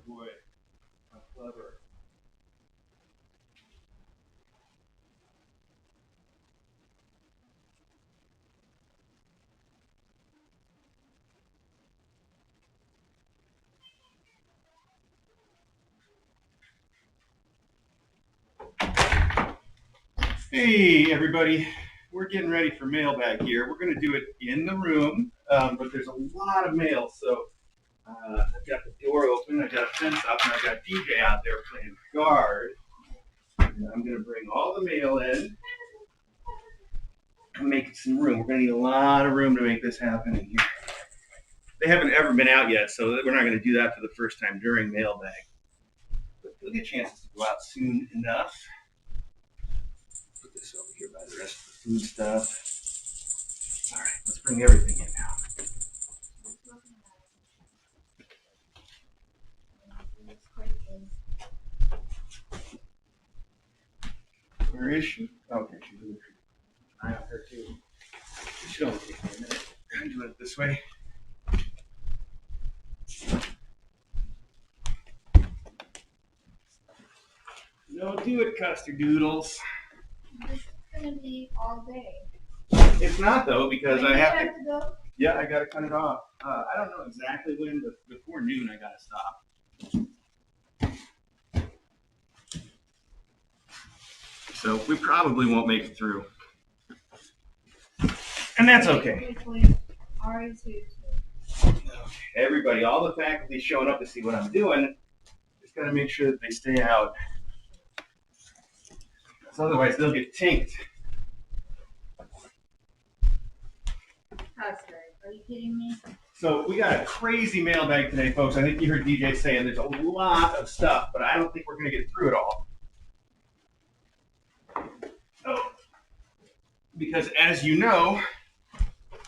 boy. How clever. Hey, everybody. We're getting ready for mailbag here. We're going to do it in the room, but there's a lot of mail, so I've got the door open, I've got a fence up, and I've got DJ out there playing guard. And I'm going to bring all the mail in and make some room. We're going to need a lot of room to make this happen in here. They haven't ever been out yet, so we're not going to do that for the first time during mailbag. But they'll get chances to go out soon enough. Put this over here by the rest of the food stuff. All right, let's bring everything in now. Where is she? Okay, she's in the tree. I have her too. It should only take me a minute. I'm doing it this way. No, do it, custard doodles. This is gonna be all day. It's not though, because I have to. Go? Yeah, I gotta cut it off. I don't know exactly when, but before noon I gotta stop. So we probably won't make it through. And that's okay. Everybody, all the faculty showing up to see what I'm doing, just gotta make sure that they stay out. Because otherwise they'll get tinked. Are you kidding me? So we got a crazy mailbag today, folks. I think you heard DJ saying there's a lot of stuff, but I don't think we're gonna get through it all. Oh. Because as you know,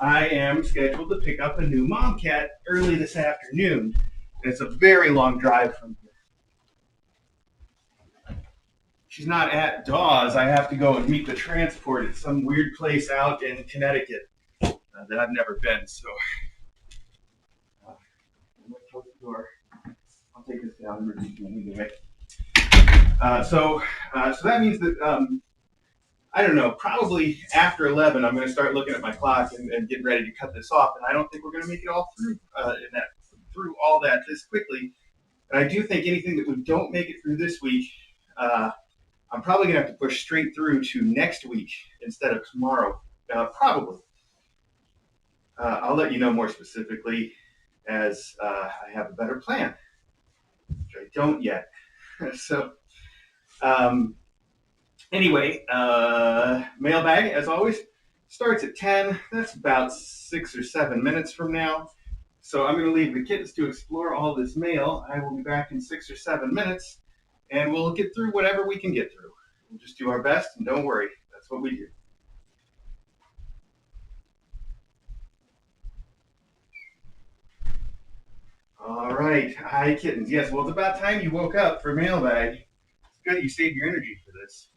I am scheduled to pick up a new mom cat early this afternoon. And it's a very long drive from here. She's not at Dawes. I have to go and meet the transport at some weird place out in Connecticut that I've never been. So I'm going to close the door. I'll take this down anyway. So that means that I don't know, probably after 11, I'm going to start looking at my clock and get ready to cut this off. And I don't think we're going to make it all through through all that this quickly. And I do think anything that we don't make it through this week, I'm probably going to have to push straight through to next week instead of tomorrow. Probably. I'll let you know more specifically as I have a better plan, which I don't yet. So. Anyway, mailbag, as always, starts at 10. That's about 6 or 7 minutes from now. So I'm going to leave the kittens to explore all this mail. I will be back in 6 or 7 minutes, and we'll get through whatever we can get through. We'll just do our best, and don't worry. That's what we do. All right. Hi, kittens. Yes, well, it's about time you woke up for mailbag. It's good that you saved your energy for this.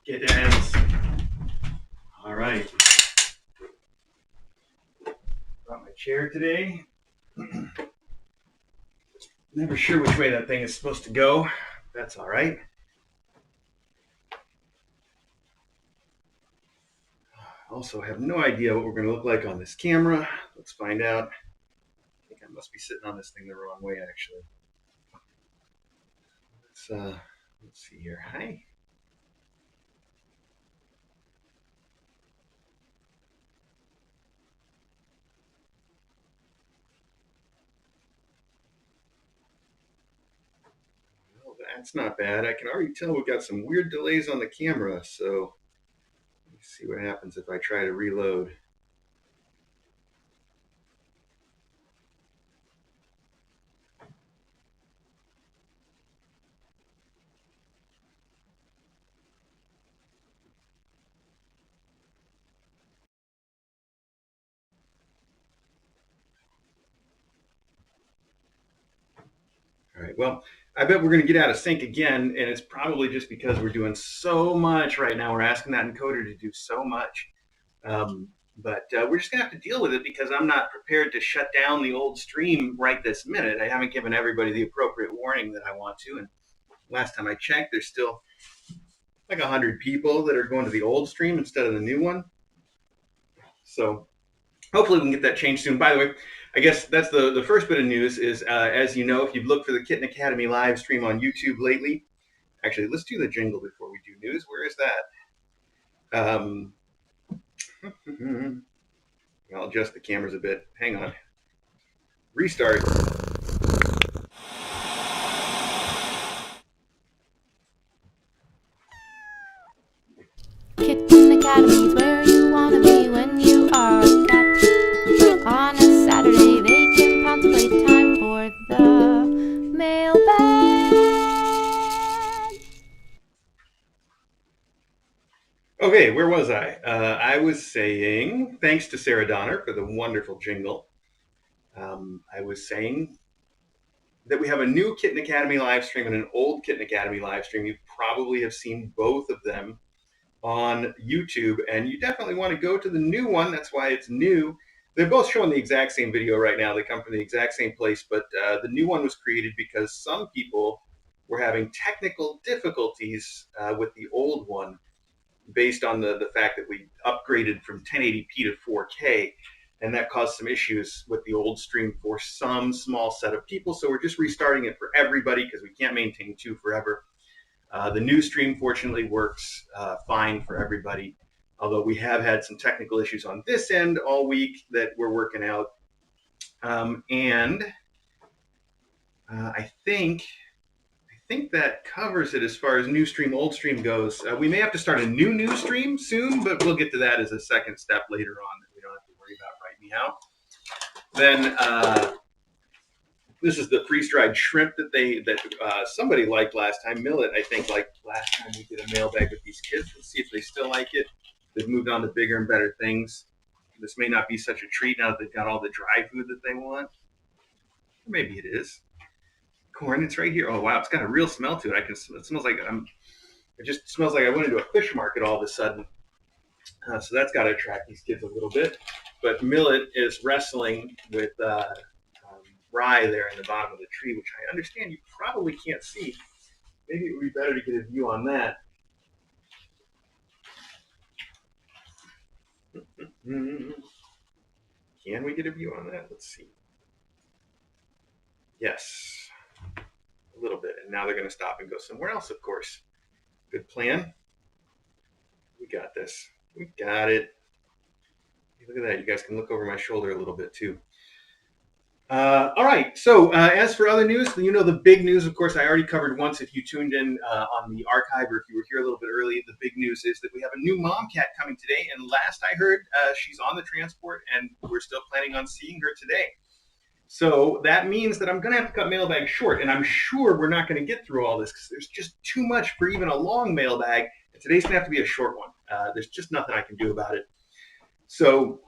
Kittens. All right. Brought my chair today. Never sure which way that thing is supposed to go. That's all right. Also have no idea what we're going to look like on this camera. Let's find out. I think I must be sitting on this thing the wrong way, actually. Let's see here. Hi. Well, that's not bad. I can already tell we've got some weird delays on the camera, so let's see what happens if I try to reload. All right, well, I bet we're going to get out of sync again, and it's probably just because we're doing so much right now. We're asking that encoder to do so much. But we're just going to have to deal with it because I'm not prepared to shut down the old stream right this minute. I haven't given everybody the appropriate warning that I want to. And last time I checked, there's still like 100 people that are going to the old stream instead of the new one. So hopefully we can get that changed soon. By the way, I guess that's the first bit of news is, as you know, if you've looked for the Kitten Academy live stream on YouTube lately, actually, let's do the jingle before we do news. Where is that? I'll adjust the cameras a bit. Hang on. Restart. Kitten Academy's where you wanna be when you are a cat. On a Saturday they can pounce playtime for the mailbag. Okay, where was I? I was saying thanks to Sarah Donner for the wonderful jingle. I was saying that we have a new Kitten Academy live stream and an old Kitten Academy live stream. You probably have seen both of them on YouTube, and you definitely want to go to the new one. That's why it's new. They're both showing the exact same video right now. They come from the exact same place, but the new one was created because some people were having technical difficulties with the old one based on the fact that we upgraded from 1080p to 4K, and that caused some issues with the old stream for some small set of people. So we're just restarting it for everybody because we can't maintain two forever. The new stream fortunately works fine for everybody, although we have had some technical issues on this end all week that we're working out. And I think that covers it as far as new stream, old stream goes. We may have to start a new stream soon, but we'll get to that as a second step later on that we don't have to worry about right now. Then this is the freeze-dried shrimp that somebody liked last time. Millet, I think, liked last time we did a mailbag with these kids. Let's see if they still like it. They've moved on to bigger and better things. This may not be such a treat now that they've got all the dry food that they want. Maybe it is. Corn, it's right here. Oh wow, it's got a real smell to it. It smells like it just smells like I went into a fish market all of a sudden. So that's got to attract these kids a little bit. But Millet is wrestling with rye there in the bottom of the tree, which I understand you probably can't see. Maybe it would be better to get a view on that. Can we get a view on that? Let's see. Yes, a little bit. And now they're going to stop and go somewhere else, of course. Good plan. We got this. We got it. Look at that. You guys can look over my shoulder a little bit too. All right. So as for other news, you know, the big news, of course, I already covered once if you tuned in on the archive or if you were here a little bit early. The big news is that we have a new mom cat coming today. And last I heard, she's on the transport and we're still planning on seeing her today. So that means that I'm going to have to cut mailbag short. And I'm sure we're not going to get through all this because there's just too much for even a long mailbag. And today's going to have to be a short one. There's just nothing I can do about it. So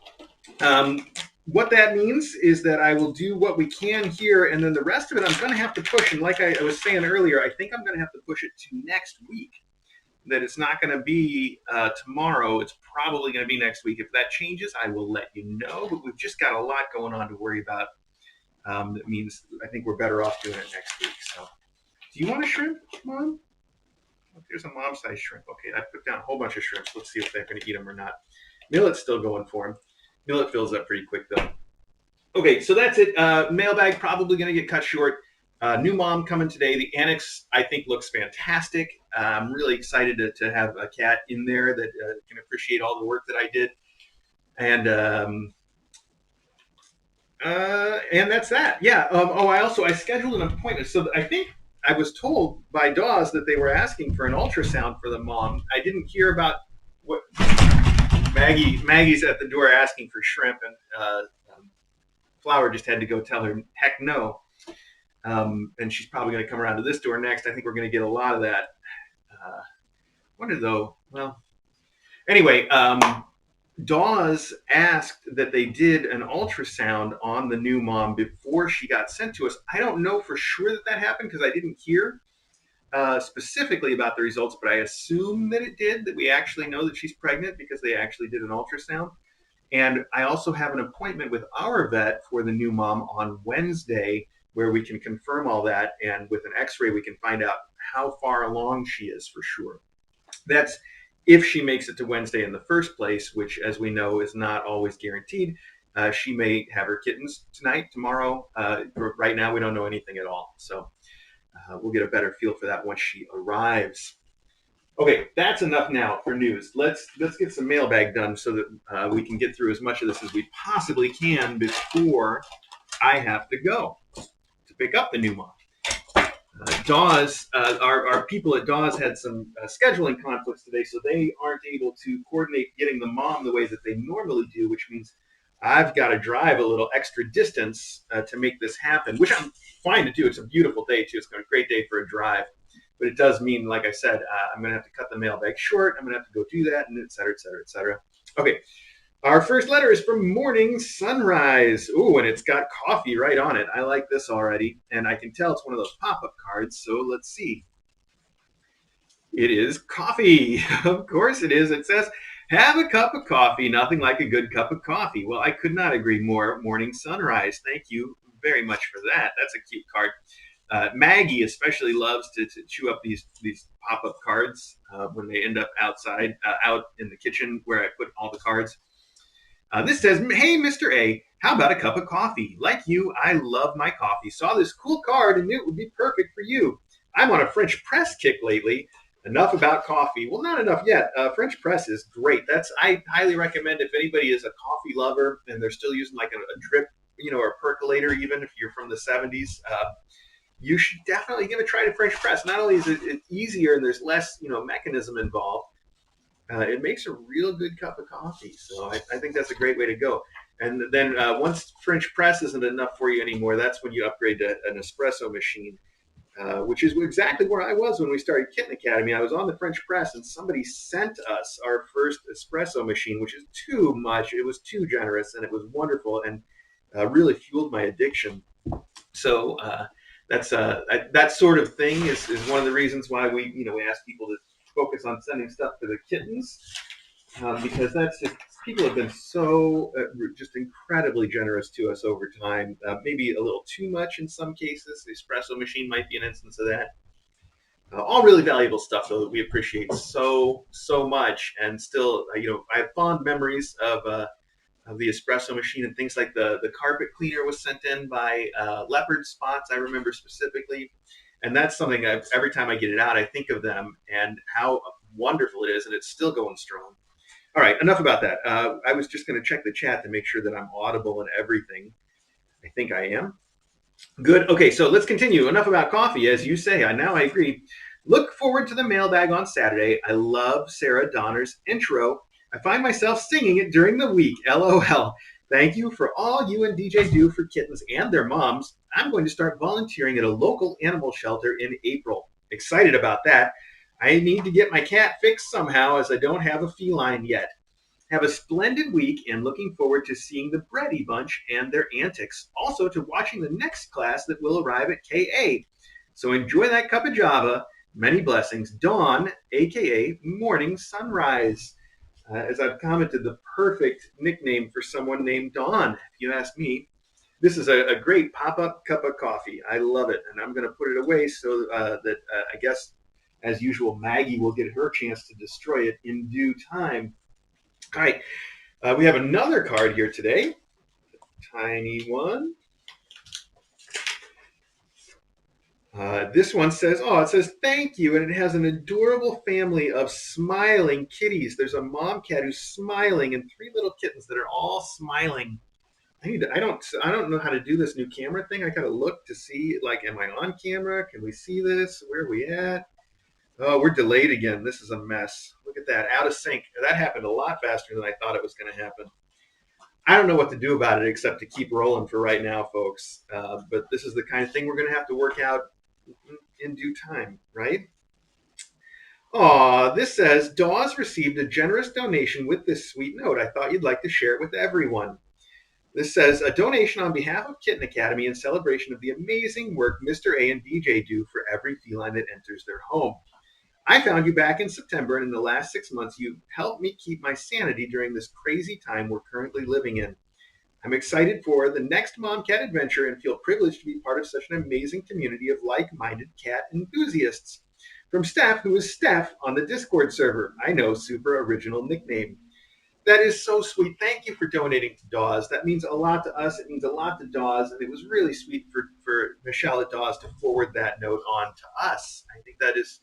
what that means is that I will do what we can here, and then the rest of it I'm going to have to push. And like I was saying earlier, I think I'm going to have to push it to next week that it's not going to be tomorrow. It's probably going to be next week. If that changes, I will let you know. But we've just got a lot going on to worry about. That means I think we're better off doing it next week. So, do you want a shrimp, Mom? Oh, here's a mom-sized shrimp. Okay, I put down a whole bunch of shrimps. Let's see if they're going to eat them or not. Millet's still going for him. Millet fills up pretty quick, though. Okay, so that's it. Mailbag probably going to get cut short. New mom coming today. The annex, I think, looks fantastic. I'm really excited to have a cat in there that can appreciate all the work that I did. And that's that. Yeah. I scheduled an appointment. So I think I was told by Dawes that they were asking for an ultrasound for the mom. I didn't hear about what Maggie's at the door asking for shrimp, and Flower just had to go tell her, heck no. And she's probably going to come around to this door next. I think we're going to get a lot of that. Wonder though. Well, anyway, Dawes asked that they did an ultrasound on the new mom before she got sent to us. I don't know for sure that happened because I didn't hear specifically about the results, but I assume that it did, that we actually know that she's pregnant because they actually did an ultrasound. And I also have an appointment with our vet for the new mom on Wednesday where we can confirm all that. And with an x-ray, we can find out how far along she is for sure. That's if she makes it to Wednesday in the first place, which, as we know, is not always guaranteed. She may have her kittens tonight, tomorrow. Right now, we don't know anything at all. So we'll get a better feel for that once she arrives. Okay, that's enough now for news. Let's get some mailbag done so that we can get through as much of this as we possibly can before I have to go to pick up the new mom. Dawes, our people at Dawes had some scheduling conflicts today, so they aren't able to coordinate getting the mom the way that they normally do, which means I've got to drive a little extra distance to make this happen, which I'm fine to do. It's a beautiful day, too. It's a great day for a drive. But it does mean, like I said, I'm going to have to cut the mailbag short. I'm going to have to go do that, and et cetera, et cetera, et cetera. Okay. Our first letter is from Morning Sunrise. Ooh, and it's got coffee right on it. I like this already. And I can tell it's one of those pop-up cards, so let's see. It is coffee. Of course it is. It says, have a cup of coffee. Nothing like a good cup of coffee. Well, I could not agree more. Morning Sunrise. Thank you very much for that. That's a cute card. Maggie especially loves to chew up these pop-up cards when they end up outside, out in the kitchen where I put all the cards. This says, hey, Mr. A, how about a cup of coffee? Like you, I love my coffee. Saw this cool card and knew it would be perfect for you. I'm on a French press kick lately. Enough about coffee. Well, not enough yet. French press is great. I highly recommend if anybody is a coffee lover and they're still using like a drip, or a percolator, even if you're from the 70s, you should definitely give a try to French press. Not only is it easier and there's less, mechanism involved, it makes a real good cup of coffee. So I think that's a great way to go. And then once French press isn't enough for you anymore, that's when you upgrade to an espresso machine, which is exactly where I was when we started Kitten Academy. I was on the French press and somebody sent us our first espresso machine, which is too much. It was too generous and it was wonderful and really fueled my addiction. So that's that sort of thing is one of the reasons why we ask people to focus on sending stuff to the kittens, because that's just, people have been so just incredibly generous to us over time. Maybe a little too much in some cases. The espresso machine might be an instance of that. All really valuable stuff, though, that we appreciate so much. And still, I have fond memories of the espresso machine and things like the carpet cleaner was sent in by Leopard Spots, I remember specifically. And that's something every time I get it out, I think of them and how wonderful it is, and it's still going strong. All right, enough about that. I was just going to check the chat to make sure that I'm audible and everything. I think I am. Good. Okay, so let's continue. Enough about coffee, as you say. Now I agree. Look forward to the mailbag on Saturday. I love Sarah Donner's intro. I find myself singing it during the week. LOL. Thank you for all you and DJ do for kittens and their moms. I'm going to start volunteering at a local animal shelter in April. Excited about that. I need to get my cat fixed somehow as I don't have a feline yet. Have a splendid week and looking forward to seeing the Bready bunch and their antics. Also to watching the next class that will arrive at KA. So enjoy that cup of Java. Many blessings. Dawn, a.k.a. Morning Sunrise. As I've commented, the perfect nickname for someone named Dawn, if you ask me. This is a great pop-up cup of coffee. I love it, and I'm going to put it away so that I guess, as usual, Maggie will get her chance to destroy it in due time. All right, we have another card here today, a tiny one. This one says, it says thank you, and it has an adorable family of smiling kitties. There's a mom cat who's smiling, and 3 little kittens that are all smiling. I don't know how to do this new camera thing. I gotta look to see, like, am I on camera? Can we see this? Where are we at? Oh, we're delayed again. This is a mess. Look at that, out of sync. That happened a lot faster than I thought it was going to happen. I don't know what to do about it except to keep rolling for right now, folks. But this is the kind of thing we're going to have to work out in due time, right? Aw, this says, Dawes received a generous donation with this sweet note. I thought you'd like to share it with everyone. This says, a donation on behalf of Kitten Academy in celebration of the amazing work Mr. A and DJ do for every feline that enters their home. I found you back in September, and in the last 6 months, you've helped me keep my sanity during this crazy time we're currently living in. I'm excited for the next Mom Cat adventure and feel privileged to be part of such an amazing community of like-minded cat enthusiasts. From Steph, who is Steph on the Discord server. I know, super original nickname. That is so sweet. Thank you for donating to Dawes. That means a lot to us. It means a lot to Dawes, and it was really sweet for Michelle at Dawes to forward that note on to us. I think that is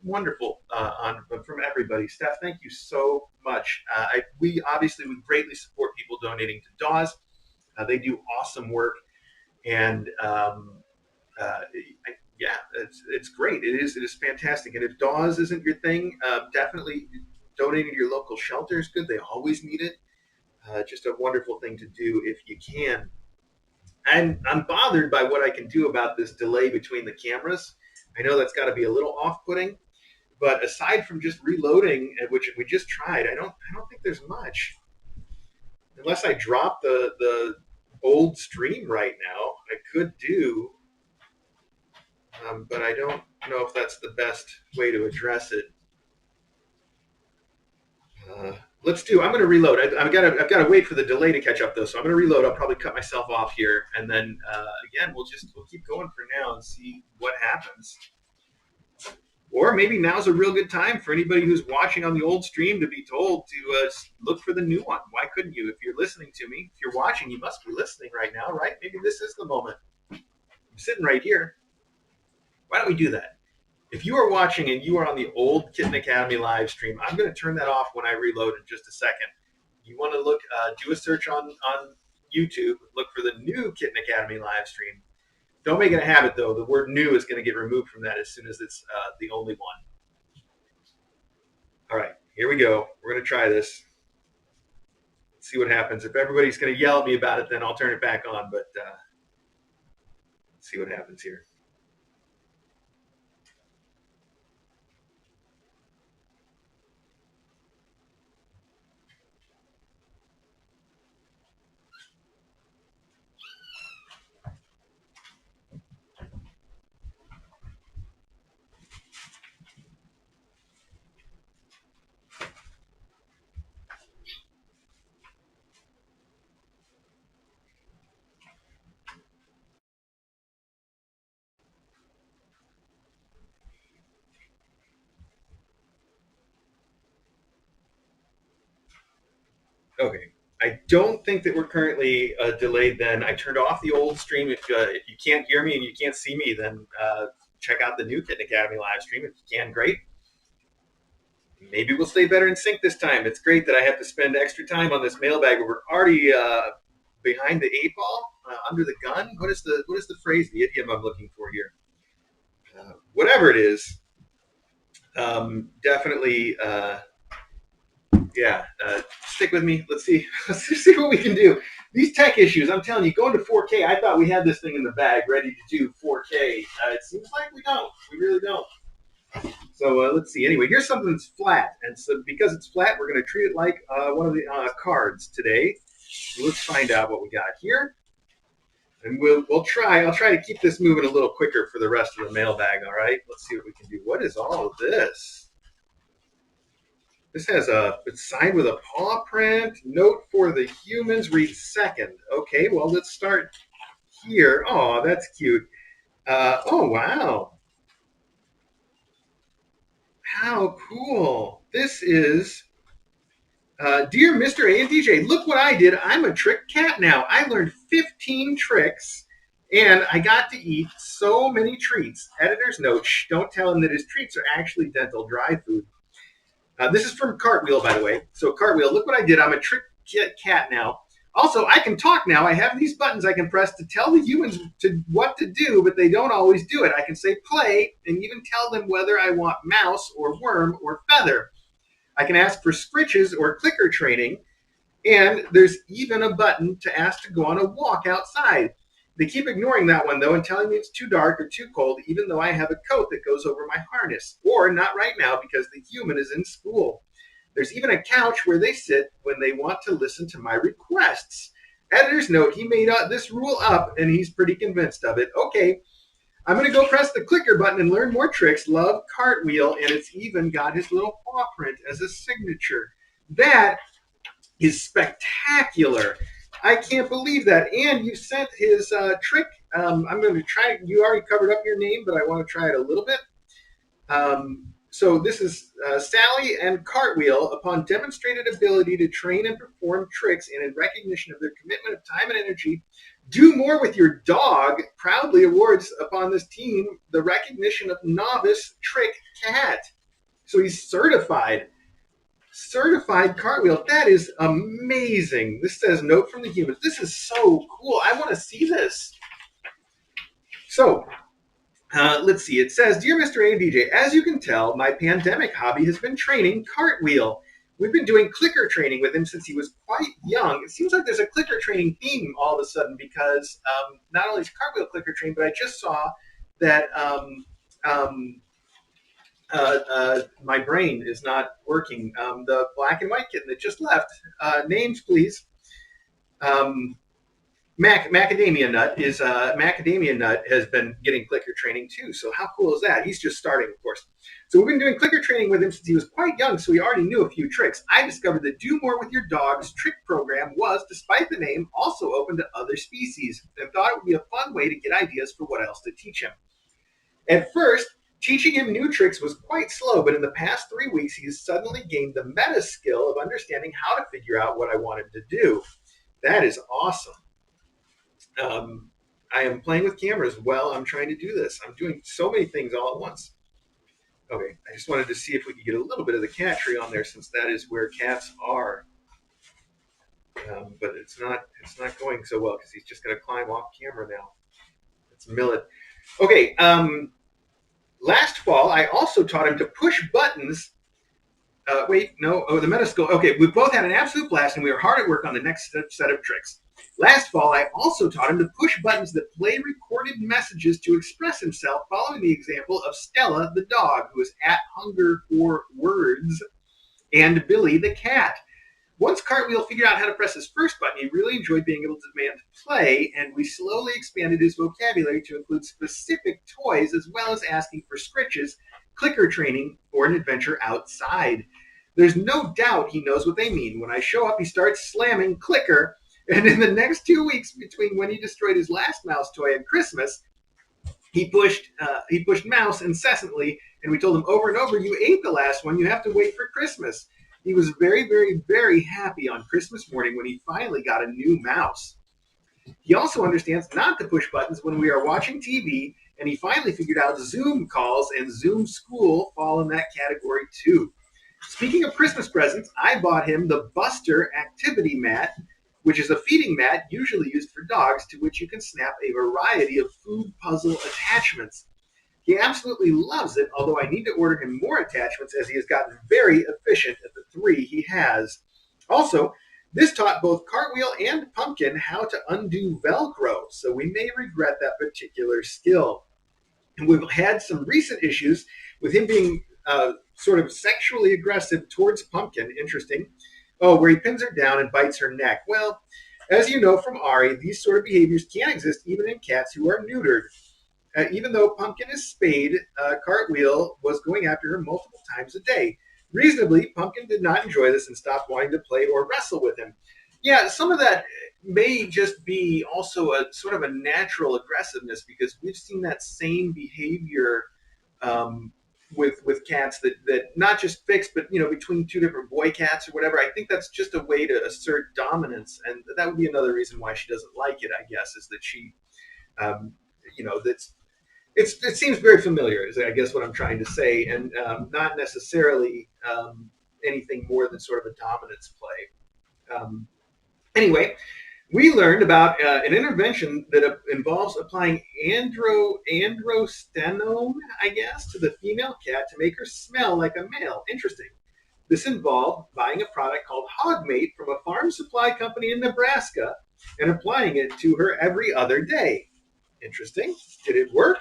wonderful from everybody. Steph, thank you so much. We obviously would greatly support people donating to Dawes. They do awesome work, and yeah, it's great. It is fantastic. And if Dawes isn't your thing, definitely donating to your local shelter is good. They always need it. Just a wonderful thing to do if you can. And I'm bothered by what I can do about this delay between the cameras. I know that's got to be a little off-putting, but aside from just reloading, which we just tried, I don't think there's much. Unless I drop the old stream right now, I could do, but I don't know if that's the best way to address it. Let's do. I'm going to reload. I've got to wait for the delay to catch up though, so I'm going to reload. I'll probably cut myself off here, and then again, we'll keep going for now and see what happens. Or maybe now's a real good time for anybody who's watching on the old stream to be told to look for the new one. Why couldn't you? If you're listening to me, if you're watching, you must be listening right now, right? Maybe this is the moment. I'm sitting right here. Why don't we do that? If you are watching and you are on the old Kitten Academy live stream, I'm going to turn that off when I reload in just a second. You want to look, do a search on YouTube, look for the new Kitten Academy live stream. Don't make it a habit, though. The word new is going to get removed from that as soon as it's the only one. All right, here we go. We're going to try this. Let's see what happens. If everybody's going to yell at me about it, then I'll turn it back on. But let's see what happens here. Okay. I don't think that we're currently delayed then. I turned off the old stream. If you can't hear me and you can't see me, then check out the new Kitten Academy live stream. If you can, great. Maybe we'll stay better in sync this time. It's great that I have to spend extra time on this mailbag. We're already behind the 8 ball, under the gun. What is the phrase, the idiom I'm looking for here? Whatever it is, definitely... stick with me. Let's see what we can do. These tech issues, I'm telling you, going to 4K, I thought we had this thing in the bag ready to do 4K. It seems like we don't. We really don't. So let's see. Anyway, here's something that's flat. And so because it's flat, we're going to treat it like one of the cards today. So let's find out what we got here. And we'll try. I'll try to keep this moving a little quicker for the rest of the mailbag. All right. Let's see what we can do. What is all of this? This has it's signed with a paw print. Note for the humans. Read second. Okay. Well, let's start here. Oh, that's cute. Oh wow. How cool. This is. Dear Mr. A and DJ, look what I did. I'm a trick cat now. I learned 15 tricks and I got to eat so many treats. Editor's note, shh, don't tell him that his treats are actually dental dry food. This is from Cartwheel, by the way. So Cartwheel, look what I did. I'm a trick cat now. Also, I can talk now. I have these buttons I can press to tell the humans what to do, but they don't always do it. I can say play and even tell them whether I want mouse or worm or feather. I can ask for scritches or clicker training, and there's even a button to ask to go on a walk outside. They keep ignoring that one, though, and telling me it's too dark or too cold, even though I have a coat that goes over my harness. Or not right now, because the human is in school. There's even a couch where they sit when they want to listen to my requests. Editor's note, he made this rule up, and he's pretty convinced of it. Okay, I'm going to go press the clicker button and learn more tricks. Love, Cartwheel, and it's even got his little paw print as a signature. That is spectacular. I can't believe that. And you sent his trick. I'm going to try. You already covered up your name, but I want to try it a little bit. So this is Sally and Cartwheel, upon demonstrated ability to train and perform tricks and in recognition of their commitment of time and energy, do more with your dog, proudly awards upon this team the recognition of novice trick cat. So he's certified. Certified Cartwheel. That is amazing. This says note from the humans. This is so cool. I want to see this. So let's see. It says, Dear Mr. A and DJ, as you can tell, my pandemic hobby has been training Cartwheel. We've been doing clicker training with him since he was quite young. It seems like there's a clicker training theme all of a sudden because not only is Cartwheel clicker trained, but I just saw that my brain is not working. The black and white kitten that just left. Names, please. Macadamia Nut has been getting clicker training too. So how cool is that? He's just starting, of course. So we've been doing clicker training with him since he was quite young, so he already knew a few tricks. I discovered that Do More With Your Dog's trick program was, despite the name, also open to other species, and thought it would be a fun way to get ideas for what else to teach him. At first, teaching him new tricks was quite slow, but in the past 3 weeks, he has suddenly gained the meta skill of understanding how to figure out what I want him to do. That is awesome. I am playing with cameras while I'm trying to do this. I'm doing so many things all at once. Okay, I just wanted to see if we could get a little bit of the cat tree on there, since that is where cats are. But it's not going so well because he's just going to climb off camera now. It's Millet. Okay, last fall I also taught him to push buttons. The meta skill. Okay, we both had an absolute blast, and we were hard at work on the next set of tricks. Last fall, I also taught him to push buttons that play recorded messages to express himself, following the example of Stella the dog, who is at Hunger for Words, and Billy the cat. Once Cartwheel figured out how to press his first button, he really enjoyed being able to demand play, and we slowly expanded his vocabulary to include specific toys, as well as asking for scritches, clicker training, or an adventure outside. There's no doubt he knows what they mean. When I show up, he starts slamming clicker, and in the next 2 weeks, between when he destroyed his last mouse toy and Christmas, he pushed mouse incessantly, and we told him over and over, you ate the last one, you have to wait for Christmas. He was very, very, very happy on Christmas morning when he finally got a new mouse. He also understands not to push buttons when we are watching TV, and he finally figured out Zoom calls and Zoom school fall in that category too. Speaking of Christmas presents, I bought him the Buster activity mat, which is a feeding mat usually used for dogs, to which you can snap a variety of food puzzle attachments. He absolutely loves it, although I need to order him more attachments as he has gotten very efficient at the 3 he has. Also, this taught both Cartwheel and Pumpkin how to undo Velcro, so we may regret that particular skill. And we've had some recent issues with him being sort of sexually aggressive towards Pumpkin. Interesting. Oh, where he pins her down and bites her neck. Well, As you know from Ari, these sort of behaviors can exist even in cats who are neutered. Even though Pumpkin is spayed, Cartwheel was going after her multiple times a day. Reasonably, Pumpkin did not enjoy this and stopped wanting to play or wrestle with him. Yeah, some of that may just be also a sort of a natural aggressiveness because we've seen that same behavior um, with cats that not just fixed, but between two different boy cats or whatever. I think that's just a way to assert dominance, and that would be another reason why she doesn't like it. I guess is that she, um, that's it seems very familiar. Is I guess what I'm trying to say, and not necessarily anything more than sort of a dominance play. Anyway, we learned about an intervention that involves applying androstenone, I guess, to the female cat to make her smell like a male. Interesting. This involved buying a product called Hogmate from a farm supply company in Nebraska and applying it to her every other day. Interesting. Did it work?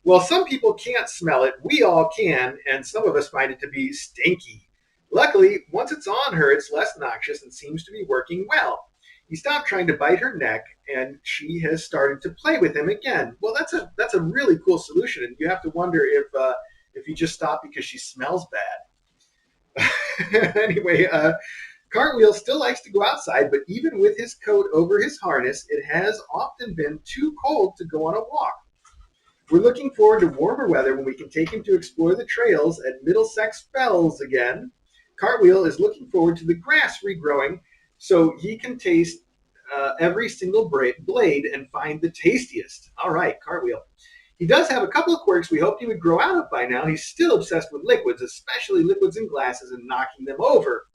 Well, some people can't smell it. We all can, and some of us find it to be stinky. Luckily, once it's on her, it's less noxious and seems to be working well. He stopped trying to bite her neck, and she has started to play with him again. Well, that's a really cool solution, and you have to wonder if he just stopped because she smells bad. Anyway, Cartwheel still likes to go outside, but even with his coat over his harness, it has often been too cold to go on a walk. We're looking forward to warmer weather when we can take him to explore the trails at Middlesex Fells again. Cartwheel is looking forward to the grass regrowing so he can taste every single blade and find the tastiest. All right, Cartwheel. He does have a couple of quirks we hoped he would grow out of by now. He's still obsessed with liquids, especially liquids in glasses and knocking them over.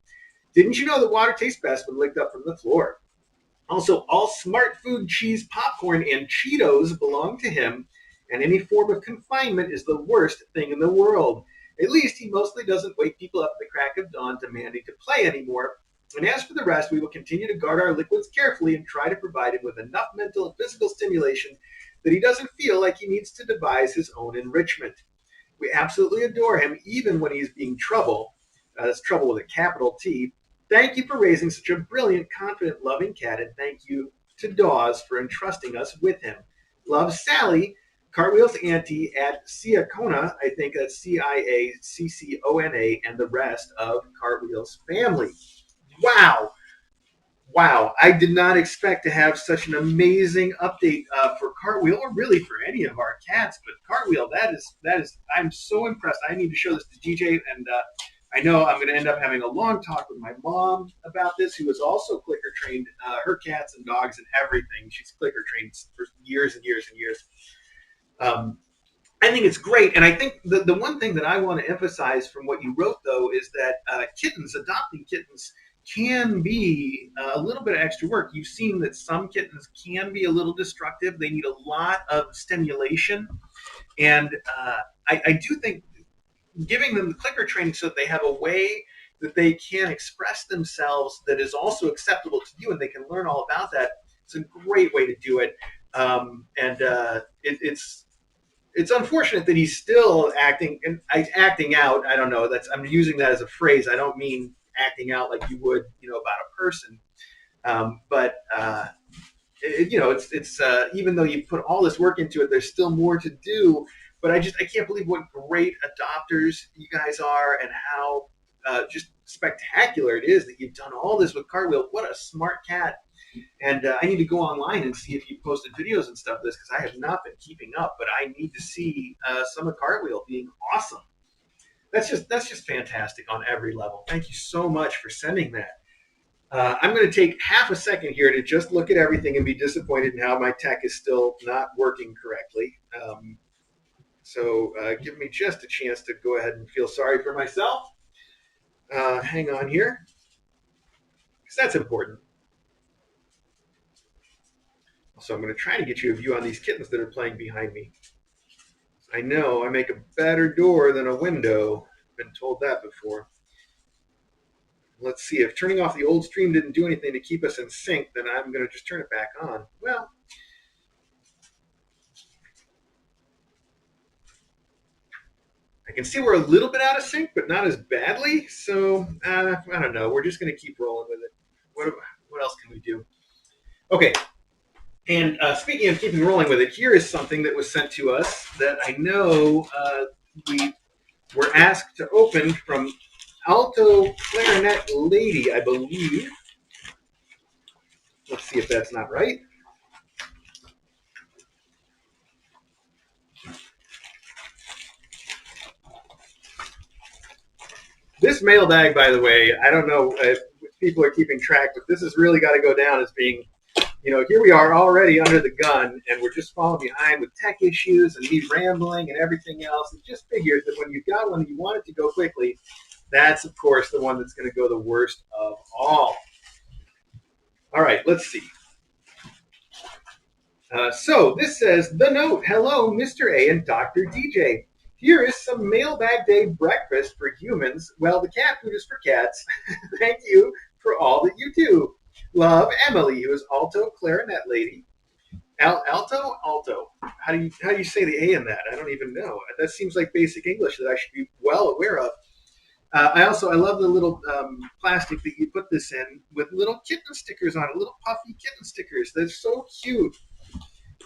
Didn't you know that water tastes best when licked up from the floor? Also, all Smart Food cheese, popcorn, and Cheetos belong to him, and any form of confinement is the worst thing in the world. At least he mostly doesn't wake people up at the crack of dawn demanding to play anymore. And as for the rest, we will continue to guard our liquids carefully and try to provide him with enough mental and physical stimulation that he doesn't feel like he needs to devise his own enrichment. We absolutely adore him, even when he's being trouble. That's trouble with a capital T. Thank you for raising such a brilliant, confident, loving cat, and thank you to Dawes for entrusting us with him. Love, Sally, Cartwheel's auntie at Ciacona, I think that's Ciaccona, and the rest of Cartwheel's family. Wow. Wow. I did not expect to have such an amazing update for Cartwheel, or really for any of our cats, but Cartwheel, that is, I'm so impressed. I need to show this to DJ, and I know I'm going to end up having a long talk with my mom about this, who is also clicker trained, her cats and dogs and everything. She's clicker trained for years and years and years. I think it's great, and I think the one thing that I want to emphasize from what you wrote, though, is that adopting kittens can be a little bit of extra work. You've seen that some kittens can be a little destructive. They need a lot of stimulation, and I do think giving them the clicker training so that they have a way that they can express themselves that is also acceptable to you, and they can learn all about that. It's a great way to do it, it's unfortunate that he's still acting out. I don't know. I'm using that as a phrase. I don't mean acting out like you would, about a person. It's even though you put all this work into it, there's still more to do. But I can't believe what great adopters you guys are, and how just spectacular it is that you've done all this with Cartwheel. What a smart cat. And I need to go online and see if you posted videos and stuff of this, because I have not been keeping up, but I need to see some of Cartwheel being awesome. That's just fantastic on every level. Thank you so much for sending that. I'm going to take half a second here to just look at everything and be disappointed in how my tech is still not working correctly. So give me just a chance to go ahead and feel sorry for myself. Hang on here, because that's important. So I'm going to try to get you a view on these kittens that are playing behind me. I know I make a better door than a window. I've been told that before. Let's see, if turning off the old stream didn't do anything to keep us in sync, then I'm going to just turn it back on. Well, I can see we're a little bit out of sync, but not as badly. So, I don't know. We're just going to keep rolling with it. What else can we do? Okay. And speaking of keeping rolling with it, here is something that was sent to us that I know we were asked to open from Alto Clarinet Lady, I believe. Let's see if that's not right. This mailbag, by the way, I don't know if people are keeping track, but this has really got to go down as being, here we are already under the gun, and we're just falling behind with tech issues and me rambling and everything else. It just figures that when you've got one and you want it to go quickly, that's, of course, the one that's going to go the worst of all. All right, let's see. So this says, The Note, hello, Mr. A and Dr. DJ. Here is some mailbag day breakfast for humans. Well, the cat food is for cats. Thank you for all that you do. Love, Emily, who is Alto Clarinet Lady. Alto? How do you say the A in that? I don't even know. That seems like basic English that I should be well aware of. I love the little plastic that you put this in with little kitten stickers on it, little puffy kitten stickers. They're so cute.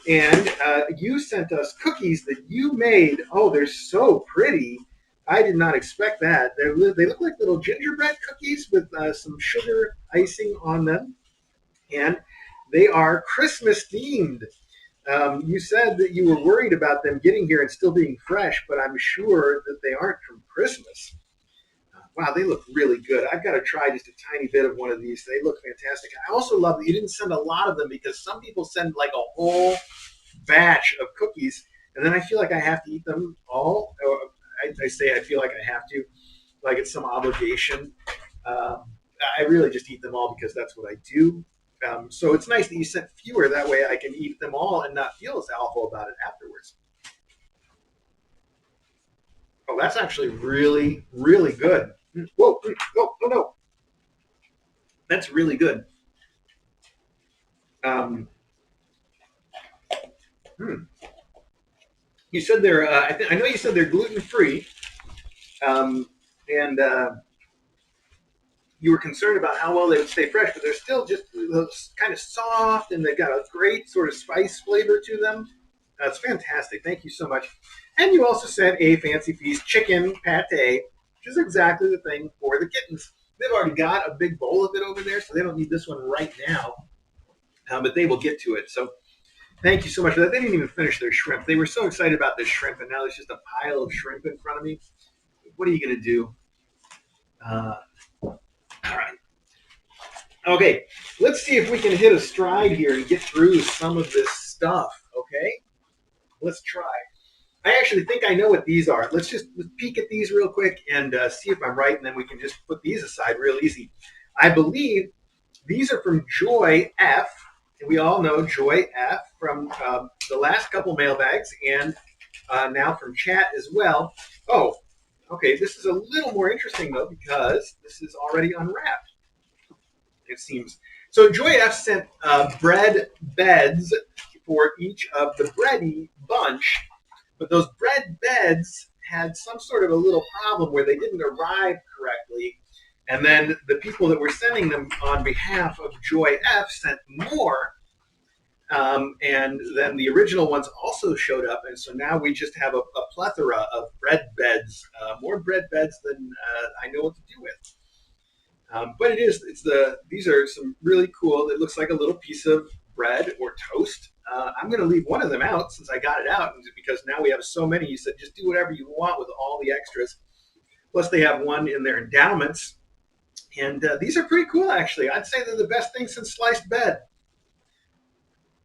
And you sent us cookies that you made. Oh, they're so pretty. I did not expect that. They look like little gingerbread cookies with some sugar icing on them. And they are Christmas themed. You said that you were worried about them getting here and still being fresh, but I'm sure that they aren't from Christmas. Wow, they look really good. I've got to try just a tiny bit of one of these. They look fantastic. I also love that you didn't send a lot of them because some people send like a whole batch of cookies, and then I feel like I have to eat them all. I say I feel like I have to, like it's some obligation. I really just eat them all because that's what I do. So it's nice that you sent fewer. That way I can eat them all and not feel as awful about it afterwards. Oh, that's actually really, really good. Whoa, no. That's really good. You said they're, I know you said they're gluten-free, and you were concerned about how well they would stay fresh, but they're still just kind of soft, and they've got a great sort of spice flavor to them. That's fantastic. Thank you so much. And you also sent a Fancy Feast chicken pate, which is exactly the thing for the kittens. They've already got a big bowl of it over there, so they don't need this one right now, but they will get to it. So thank you so much for that. They didn't even finish their shrimp. They were so excited about this shrimp, and now there's just a pile of shrimp in front of me. What are you going to do? All right. Okay, let's see if we can hit a stride here and get through some of this stuff, okay? Let's try. I actually think I know what these are. Let's peek at these real quick and see if I'm right, and then we can just put these aside real easy. I believe these are from Joy F. We all know Joy F. from the last couple mailbags and now from chat as well. Oh, okay, this is a little more interesting, though, because this is already unwrapped, it seems. So Joy F. sent bread beds for each of the Bready bunch. But those bread beds had some sort of a little problem where they didn't arrive correctly. And then the people that were sending them on behalf of Joy F sent more. And then the original ones also showed up. And so now we just have a plethora of bread beds, more bread beds than I know what to do with. But these are some really cool. It looks like a little piece of bread or toast. I'm going to leave one of them out since I got it out, because now we have so many. You said just do whatever you want with all the extras. Plus, they have one in their endowments, and these are pretty cool. Actually, I'd say they're the best thing since sliced bread.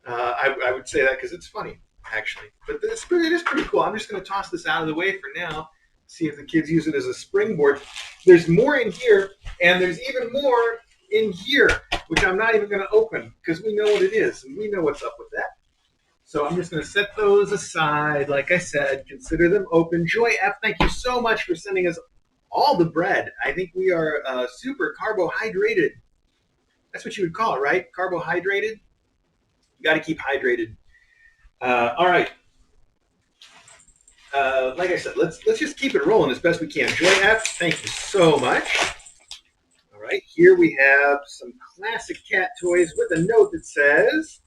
I would say that because it's funny, actually. But it is pretty cool. I'm just going to toss this out of the way for now. See if the kids use it as a springboard. There's more in here, and there's even more in here, which I'm not even going to open because we know what it is, and we know what's up with that. So I'm just going to set those aside. Like I said, consider them open. Joy F., thank you so much for sending us all the bread. I think we are super carbohydrated. That's what you would call it, right? Carbohydrated? You got to keep hydrated. All right. Like I said, let's just keep it rolling as best we can. Joy F., thank you so much. All right. right, here we have some classic cat toys with a note that says,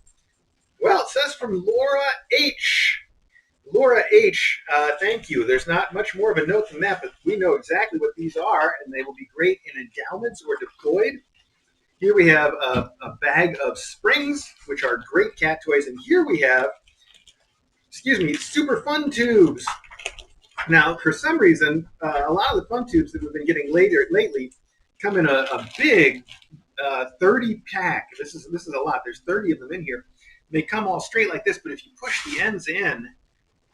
well, it says from Laura H. Laura H., thank you. There's not much more of a note than that, but we know exactly what these are, and they will be great in endowments or deployed. Here we have a bag of springs, which are great cat toys, and here we have, super fun tubes. Now, for some reason, a lot of the fun tubes that we've been getting lately come in a big 30 pack. This is a lot. There's 30 of them in here. They come all straight like this, but if you push the ends in,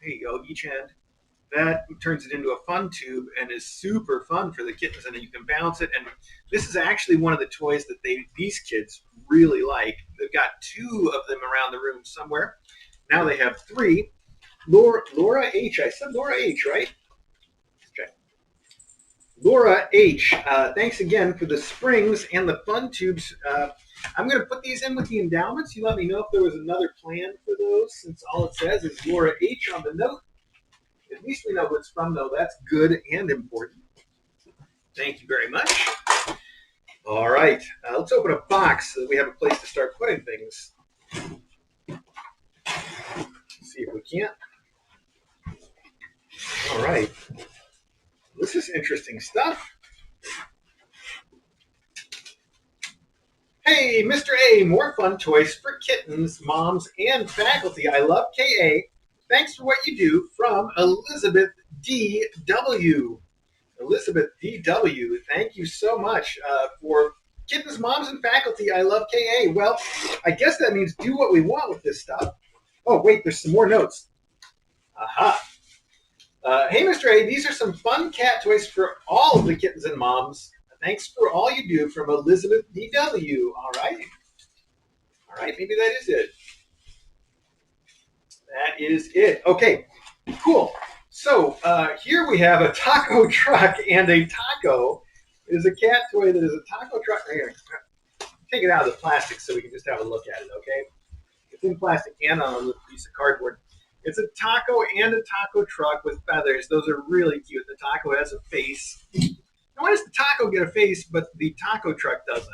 there you go, each end, that turns it into a fun tube and is super fun for the kittens, and then you can bounce it. And this is actually one of the toys that these kids really like. They've got 2 of them around the room somewhere. Now they have 3. Laura H. I said Laura H., right? Okay. Laura H., thanks again for the springs and the fun tubes. I'm going to put these in with the endowments. You let me know if there was another plan for those, since all it says is Laura H. on the note. At least we know who it's from, though. That's good and important. Thank you very much. All right. Let's open a box so that we have a place to start putting things. Let's see if we can't. All right. This is interesting stuff. Hey, Mr. A, more fun toys for kittens, moms, and faculty. I love KA. Thanks for what you do, from Elizabeth D.W. Elizabeth D.W., thank you so much for kittens, moms, and faculty. I love KA. Well, I guess that means do what we want with this stuff. Oh, wait, there's some more notes. Aha. Hey, Mr. A, these are some fun cat toys for all of the kittens and moms. Thanks for all you do, from Elizabeth D.W. All right. All right, maybe that is it. That is it. Okay, cool. So here we have a taco truck, and a taco is a cat toy that is a taco truck. Here, take it out of the plastic so we can just have a look at it, okay? It's in plastic and on a little piece of cardboard. It's a taco and a taco truck with feathers. Those are really cute. The taco has a face. Now, why does the taco get a face, but the taco truck doesn't?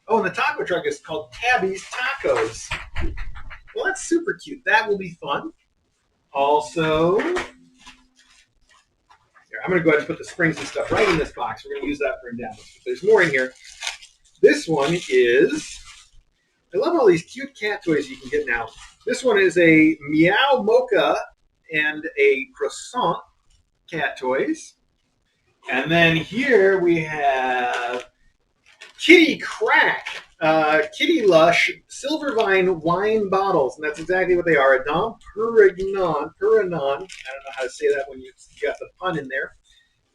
Oh, and the taco truck is called Tabby's Tacos. Well, that's super cute. That will be fun. Also, here, I'm going to go ahead and put the springs and stuff right in this box. We're going to use that for endowments. There's more in here. This one is, I love all these cute cat toys you can get now. This one is a Meow Mocha and a Croissant cat toys. And then here we have Kitty Crack, Kitty Lush Silver Vine wine bottles. And that's exactly what they are. A Dom Perignon. I don't know how to say that when you got the pun in there.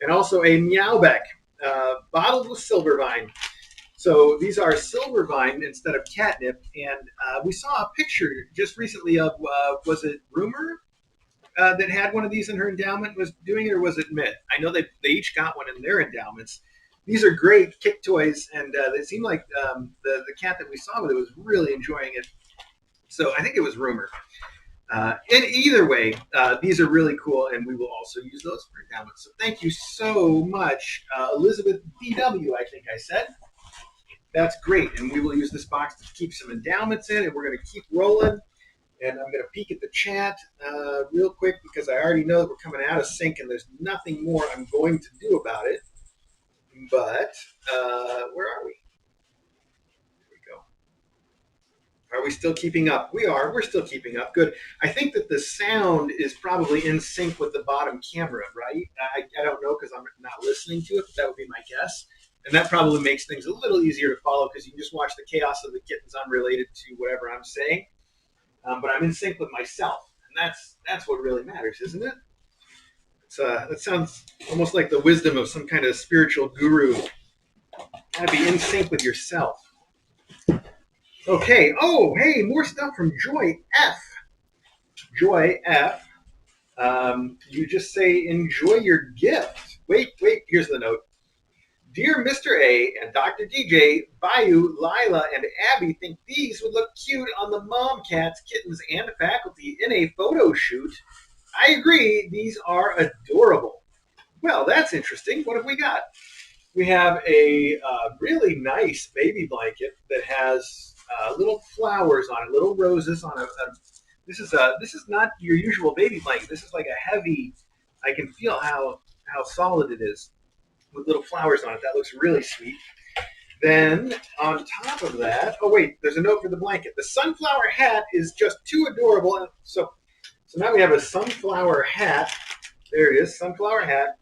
And also a Meowbeck, bottled with Silver Vine. So these are Silver Vine instead of catnip. And we saw a picture just recently of, was it Rumor? That had one of these in her endowment was doing it, or was it Myth? I know they each got one in their endowments. These are great kick toys, and they seem like the cat that we saw with it was really enjoying it. So I think it was Rumor. In either way, these are really cool, and we will also use those for endowments. So thank you so much, Elizabeth DW, I think I said. That's great, and we will use this box to keep some endowments in, and we're going to keep rolling. And I'm going to peek at the chat real quick, because I already know that we're coming out of sync and there's nothing more I'm going to do about it. But where are we? Here we go. Are we still keeping up? We are. We're still keeping up. Good. I think that the sound is probably in sync with the bottom camera, right? I don't know, because I'm not listening to it, but that would be my guess. And that probably makes things a little easier to follow, because you can just watch the chaos of the kittens unrelated to whatever I'm saying. But I'm in sync with myself, and that's what really matters, isn't it? That sounds almost like the wisdom of some kind of spiritual guru. Gotta be in sync with yourself. Okay. Oh, hey, more stuff from Joy F. Joy F. You just say, enjoy your gift. Wait, here's the note. Dear Mr. A and Dr. DJ, Bayou, Lila, and Abby think these would look cute on the mom cats, kittens, and faculty in a photo shoot. I agree, these are adorable. Well, that's interesting. What have we got? We have a really nice baby blanket that has little flowers on it, little roses on it. This is not your usual baby blanket. This is like a heavy. I can feel how solid it is with little flowers on it. That looks really sweet. Then on top of that, oh wait, there's a note for the blanket. The sunflower hat is just too adorable. So now we have a sunflower hat. There it is, sunflower hat.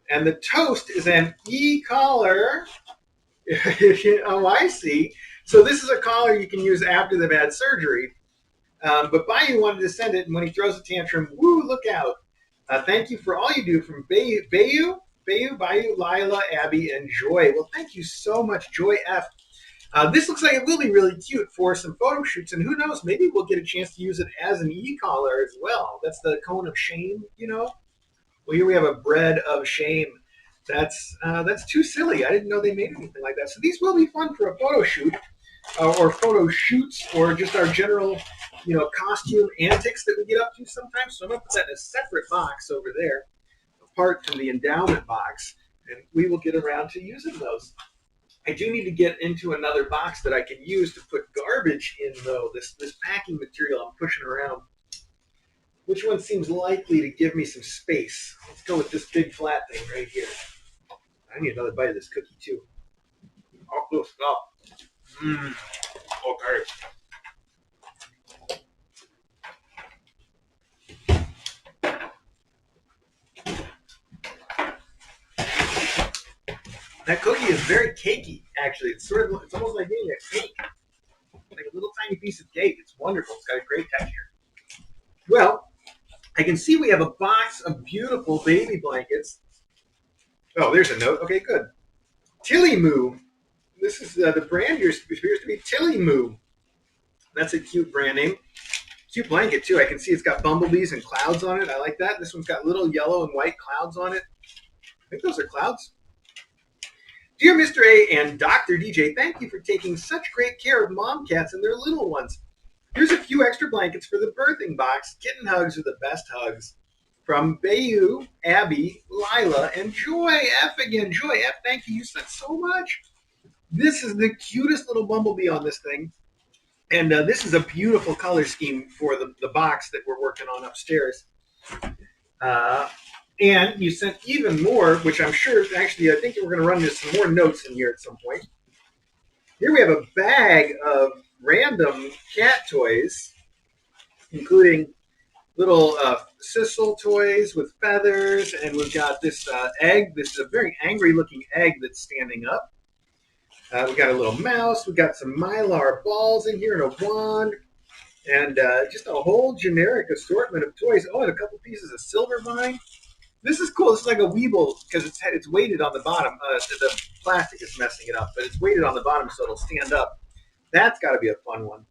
And the toast is an e-collar. Oh, I see. So this is a collar you can use after they've had surgery. But Bayou wanted to send it, and when he throws a tantrum, woo, look out. Thank you for all you do from Bayou, Lila, Abby, and Joy. Well, thank you so much, Joy F. This looks like it will be really cute for some photo shoots, and who knows, maybe we'll get a chance to use it as an e-collar as well. That's the cone of shame, you know? Well, here we have a bread of shame. That's too silly. I didn't know they made anything like that. So these will be fun for a photo shoot, or photo shoots, or just our general, costume antics that we get up to sometimes. So I'm going to put that in a separate box over there, apart from the endowment box, and we will get around to using those. I do need to get into another box that I can use to put garbage in, though. This packing material I'm pushing around. Which one seems likely to give me some space? Let's go with this big flat thing right here. I need another bite of this cookie, too. Oh, stop. Okay. That cookie is very cakey, actually. It's almost like eating a cake. Like a little tiny piece of cake. It's wonderful. It's got a great texture. Well, I can see we have a box of beautiful baby blankets. Oh, there's a note. Okay, good. Tilly Moo. This is the brand here appears to be Tilly Moo. That's a cute brand name. Cute blanket, too. I can see it's got bumblebees and clouds on it. I like that. This one's got little yellow and white clouds on it. I think those are clouds. Dear Mr. A and Dr. DJ, thank you for taking such great care of mom cats and their little ones. Here's a few extra blankets for the birthing box. Kitten hugs are the best hugs. From Bayou, Abby, Lila, and Joy F again. Joy F, thank you. You said so much. This is the cutest little bumblebee on this thing. And this is a beautiful color scheme for the box that we're working on upstairs. And you sent even more, which I'm sure, actually, I think we're going to run into some more notes in here at some point. Here we have a bag of random cat toys, including little sisal toys with feathers, and we've got this egg. This is a very angry-looking egg that's standing up. We got a little mouse. We got some mylar balls in here and a wand, and just a whole generic assortment of toys. Oh, and a couple pieces of silver vine. This is cool. This is like a Weeble because it's weighted on the bottom. The plastic is messing it up, but it's weighted on the bottom so it'll stand up. That's got to be a fun one.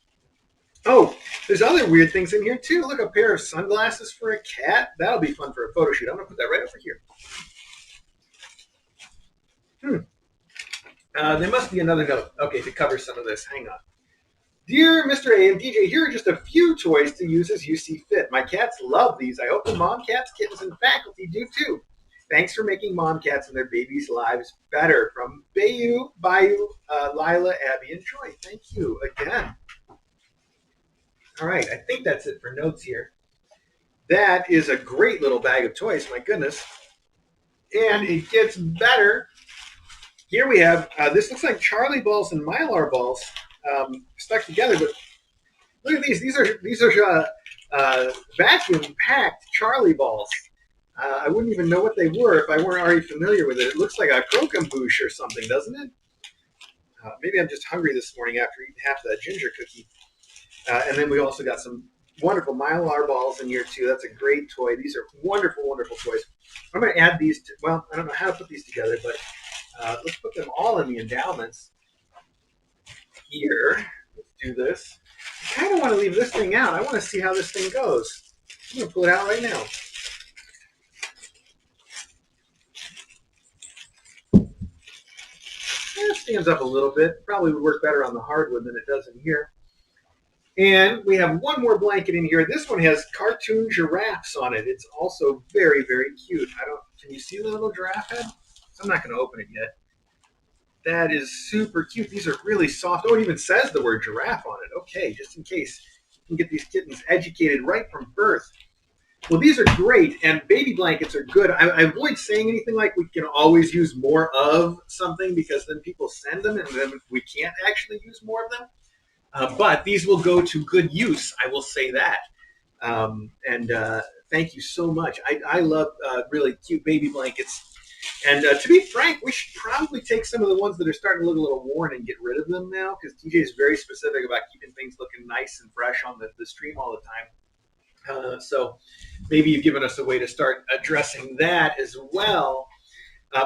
Oh, there's other weird things in here, too. Look, a pair of sunglasses for a cat. That'll be fun for a photo shoot. I'm going to put that right over here. There must be another note. Okay, to cover some of this. Hang on. Dear Mr. A and DJ, here are just a few toys to use as you see fit. My cats love these. I hope the mom cats, kittens, and faculty do, too. Thanks for making mom cats and their babies' lives better. From Bayou, Lila, Abby, and Joy. Thank you again. All right, I think that's it for notes here. That is a great little bag of toys, my goodness. And it gets better. Here we have, this looks like Charlie balls and Mylar balls stuck together, but look at these. These are vacuum-packed Charlie balls. I wouldn't even know what they were if I weren't already familiar with it. It looks like a croquembouche or something, doesn't it? Maybe I'm just hungry this morning after eating half that ginger cookie. And then we also got some wonderful Mylar balls in here, too. That's a great toy. These are wonderful, wonderful toys. I'm going to add these to, well, I don't know how to put these together, but let's put them all in the endowments. Here, let's do this. I kind of want to leave this thing out. I want to see how this thing goes. I'm going to pull it out right now. It stands up a little bit. Probably would work better on the hardwood than it does in here. And we have one more blanket in here. This one has cartoon giraffes on it. It's also very, very cute. Can you see the little giraffe head? I'm not going to open it yet. That is super cute. These are really soft. Oh, it even says the word giraffe on it. Okay, just in case you can get these kittens educated right from birth. Well, these are great, and baby blankets are good. I avoid saying anything like we can always use more of something because then people send them and then we can't actually use more of them. But these will go to good use, I will say that. And thank you so much. I love really cute baby blankets. And to be frank, we should probably take some of the ones that are starting to look a little worn and get rid of them now because TJ is very specific about keeping things looking nice and fresh on the stream all the time. So maybe you've given us a way to start addressing that as well.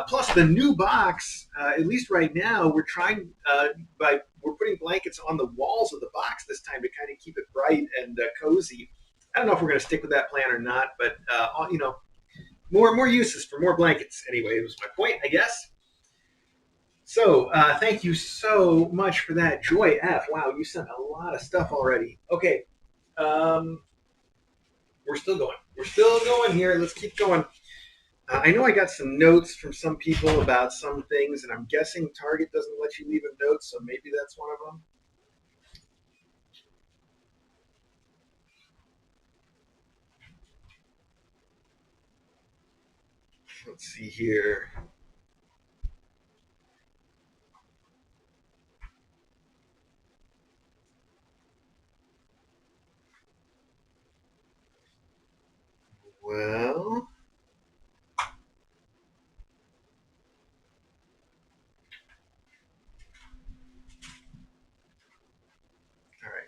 Plus, the new box, at least right now, we're putting blankets on the walls of the box this time to kind of keep it bright and cozy. I don't know if we're going to stick with that plan or not, but more uses for more blankets. Anyway, it was my point, I guess. So thank you so much for that, Joy F. Wow, you sent a lot of stuff already. Okay, we're still going. We're still going here. Let's keep going. I know I got some notes from some people about some things, and I'm guessing Target doesn't let you leave a note, so maybe that's one of them. Let's see here. Well, all right.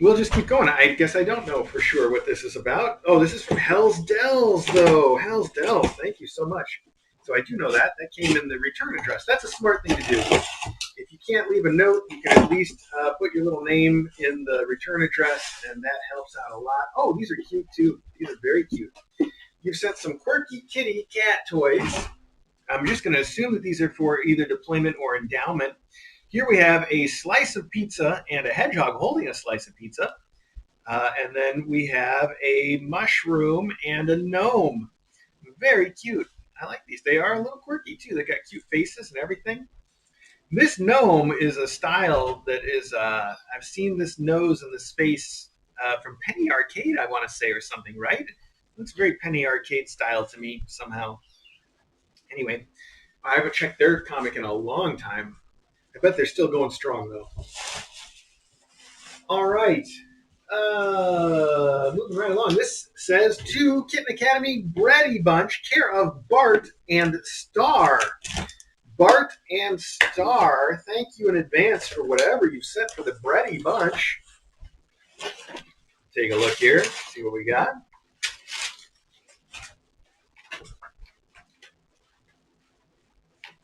We'll just keep going. I guess I don't know for sure what this is about. Oh, this is from Hell's Dells, though. Hell's Dells. Thank you so much. So I do know that. That came in the return address. That's a smart thing to do. If you can't leave a note, you can at least put your little name in the return address, and that helps out a lot. Oh, these are cute, too. These are very cute. You've sent some quirky kitty cat toys. I'm just going to assume that these are for either deployment or endowment. Here we have a slice of pizza and a hedgehog holding a slice of pizza. And then we have a mushroom and a gnome. Very cute. I like these. They are a little quirky, too. They got cute faces and everything. This gnome is a style that is, I've seen this nose and this face from Penny Arcade, I want to say, or something, right? It looks very Penny Arcade style to me, somehow. Anyway, I haven't checked their comic in a long time. I bet they're still going strong, though. All right. Moving right along. This says to Kitten Academy Bready Bunch, care of Bart and Star. Bart and Star, thank you in advance for whatever you sent for the Bready Bunch. Take a look here, see what we got.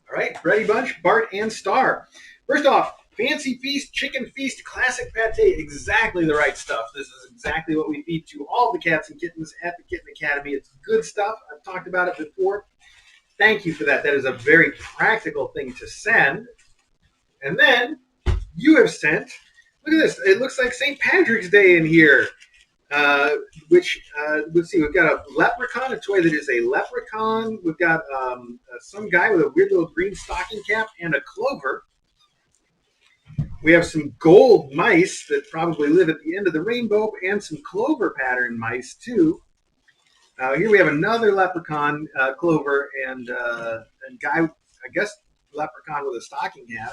All right, Bready Bunch, Bart and Star. First off, Fancy Feast, Chicken Feast, Classic Pate, exactly the right stuff. This is exactly what we feed to all the cats and kittens at the Kitten Academy. It's good stuff. I've talked about it before. Thank you for that. That is a very practical thing to send. And then you have sent, look at this. It looks like St. Patrick's Day in here. Let's see, we've got a leprechaun, a toy that is a leprechaun. We've got some guy with a weird little green stocking cap and a clover. We have some gold mice that probably live at the end of the rainbow and some clover pattern mice, too. Here we have another leprechaun, clover, and guy, I guess, leprechaun with a stocking hat.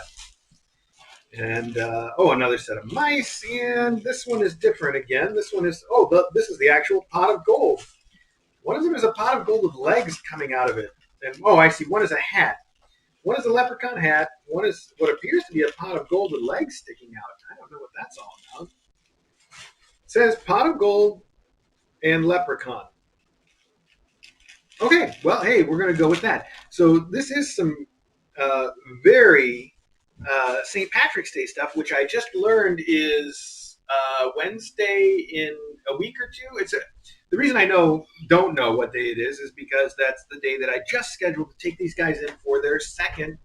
And, another set of mice. And this one is different again. This one is, this is the actual pot of gold. One of them is a pot of gold with legs coming out of it. And, I see. One is a hat. One is a leprechaun hat. One is what appears to be a pot of gold with legs sticking out. I don't know what that's all about. It says pot of gold and leprechaun. Okay, well, hey, we're going to go with that. So this is some very St. Patrick's Day stuff, which I just learned is Wednesday in a week or two. The reason I don't know what day it is because that's the day that I just scheduled to take these guys in for their second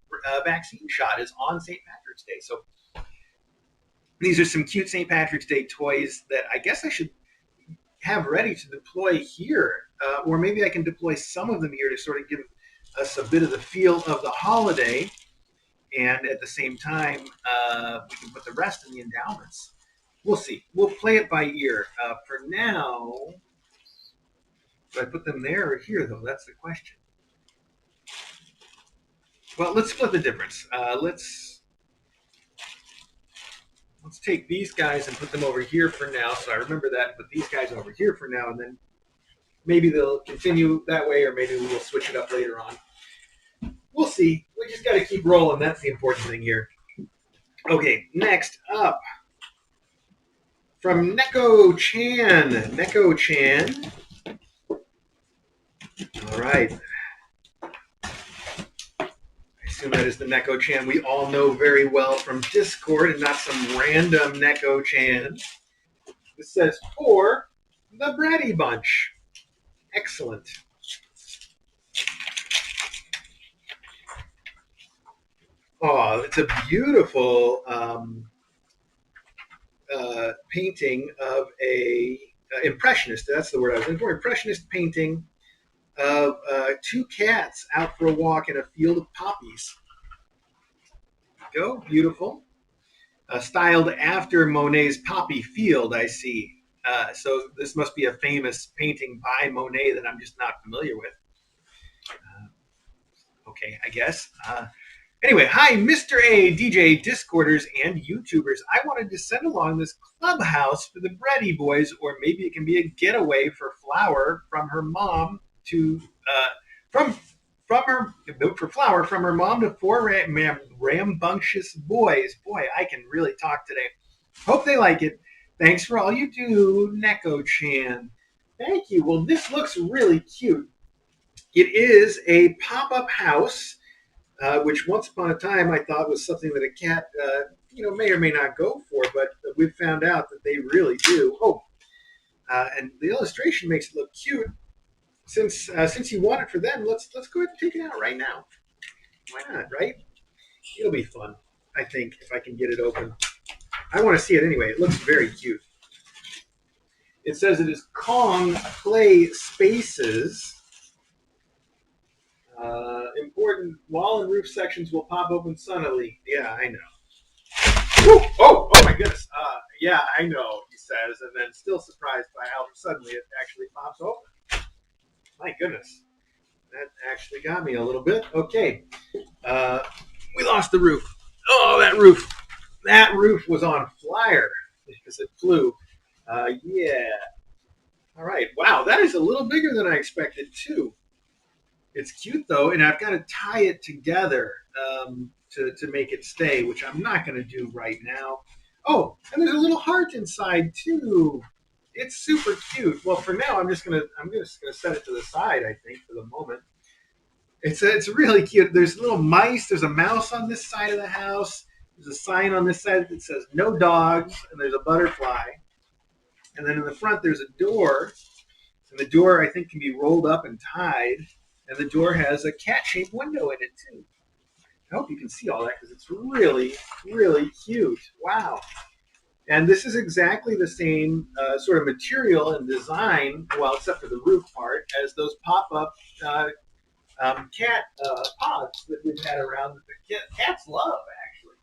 vaccine shot is on St. Patrick's Day. So these are some cute St. Patrick's Day toys that I guess I should have ready to deploy here. Or maybe I can deploy some of them here to sort of give us a bit of the feel of the holiday, and at the same time, we can put the rest in the endowments. We'll see. We'll play it by ear. For now, do I put them there or here, though? That's the question. Well, let's split the difference. Let's take these guys and put them over here for now. So I remember that. Put these guys over here for now, and then maybe they'll continue that way, or maybe we'll switch it up later on. We'll see. We just got to keep rolling. That's the important thing here. Okay, next up, from Neko Chan. Neko Chan. All right. I assume that is the Neko Chan we all know very well from Discord and not some random Neko Chan. This says, for the Bready Bunch. Excellent. Oh, it's a beautiful painting of a impressionist. That's the word I was looking for. Impressionist painting of two cats out for a walk in a field of poppies. Go, beautiful. Styled after Monet's poppy field, I see. So this must be a famous painting by Monet that I'm just not familiar with. Okay, I guess. Anyway, hi, Mr. A, DJ, Discorders, and YouTubers. I wanted to send along this clubhouse for the Bready boys, or maybe it can be a getaway for Flower from her mom to for Flower from her mom to four rambunctious boys. Boy, I can really talk today. Hope they like it. Thanks for all you do, Neko-chan. Thank you. Well, this looks really cute. It is a pop-up house. Which once upon a time I thought was something that a cat, may or may not go for, but we've found out that they really do. Oh, and the illustration makes it look cute. Since you want it for them, let's go ahead and take it out right now. Why not, right? It'll be fun, I think, if I can get it open. I want to see it anyway. It looks very cute. It says it is Kong Play Spaces. Important wall and roof sections will pop open sunnily. Yeah, I know. Woo! Oh my goodness. Yeah, I know, he says, and then still surprised by how suddenly it actually pops open. My goodness. That actually got me a little bit. Okay. We lost the roof. Oh, that roof. That roof was on fire because it flew. Yeah. All right. Wow, that is a little bigger than I expected, too. It's cute, though, and I've got to tie it together to make it stay, which I'm not going to do right now. Oh, and there's a little heart inside, too. It's super cute. Well, for now, I'm just gonna set it to the side, I think, for the moment. It's really cute. There's little mice. There's a mouse on this side of the house. There's a sign on this side that says no dogs, and there's a butterfly. And then in the front, there's a door. And the door, I think, can be rolled up and tied. And the door has a cat-shaped window in it, too. I hope you can see all that because it's really, really cute. Wow. And this is exactly the same sort of material and design, well, except for the roof part, as those pop-up cat pods that we've had around that the cats love, actually.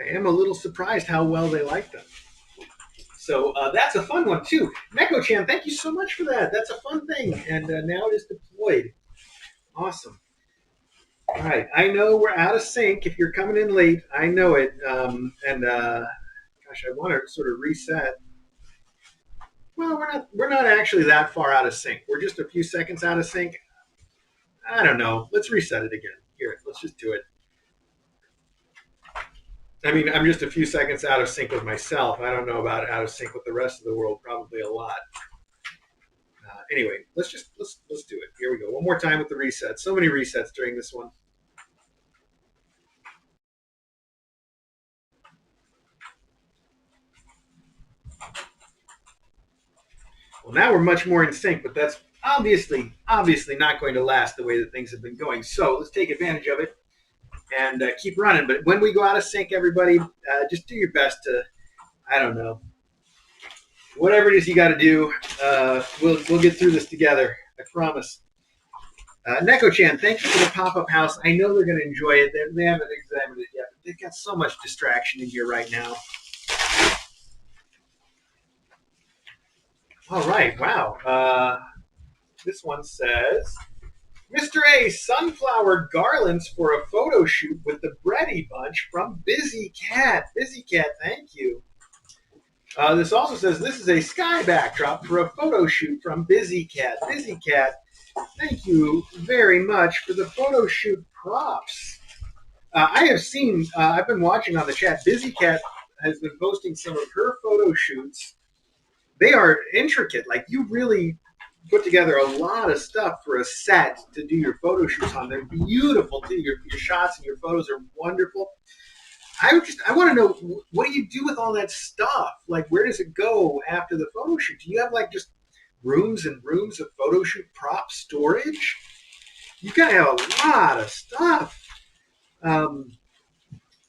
I am a little surprised how well they like them. So that's a fun one, too. Neko-chan, thank you so much for that. That's a fun thing. And now it is deployed. Awesome. All right. I know we're out of sync if you're coming in late. I know it. Gosh, I want to sort of reset. Well, we're not actually that far out of sync. We're just a few seconds out of sync. I don't know. Let's reset it again. Here, let's just do it. I mean, I'm just a few seconds out of sync with myself. I don't know about out of sync with the rest of the world. Probably a lot. Anyway, let's do it. Here we go. One more time with the reset. So many resets during this one. Well, now we're much more in sync, but that's obviously not going to last the way that things have been going. So let's take advantage of it and keep running. But when we go out of sync, everybody, just do your best to, I don't know, whatever it is you got to do. We'll get through this together. I promise. Neko-chan, thank you for the pop-up house. I know they're going to enjoy it. They haven't examined it yet. But they've got so much distraction in here right now. All right, wow. This one says, Mr. A, sunflower garlands for a photo shoot with the Bready bunch from Busy Cat. Busy Cat, thank you. This also says, this is a sky backdrop for a photo shoot from Busy Cat. Busy Cat, thank you very much for the photo shoot props. I have seen, I've been watching on the chat, Busy Cat has been posting some of her photo shoots. They are intricate. Like, you really put together a lot of stuff for a set to do your photo shoots on. They're beautiful, too. Your shots and your photos are wonderful. I want to know, what do you do with all that stuff? Like, where does it go after the photo shoot? Do you have, like, just rooms and rooms of photo shoot prop storage? You've got to have a lot of stuff.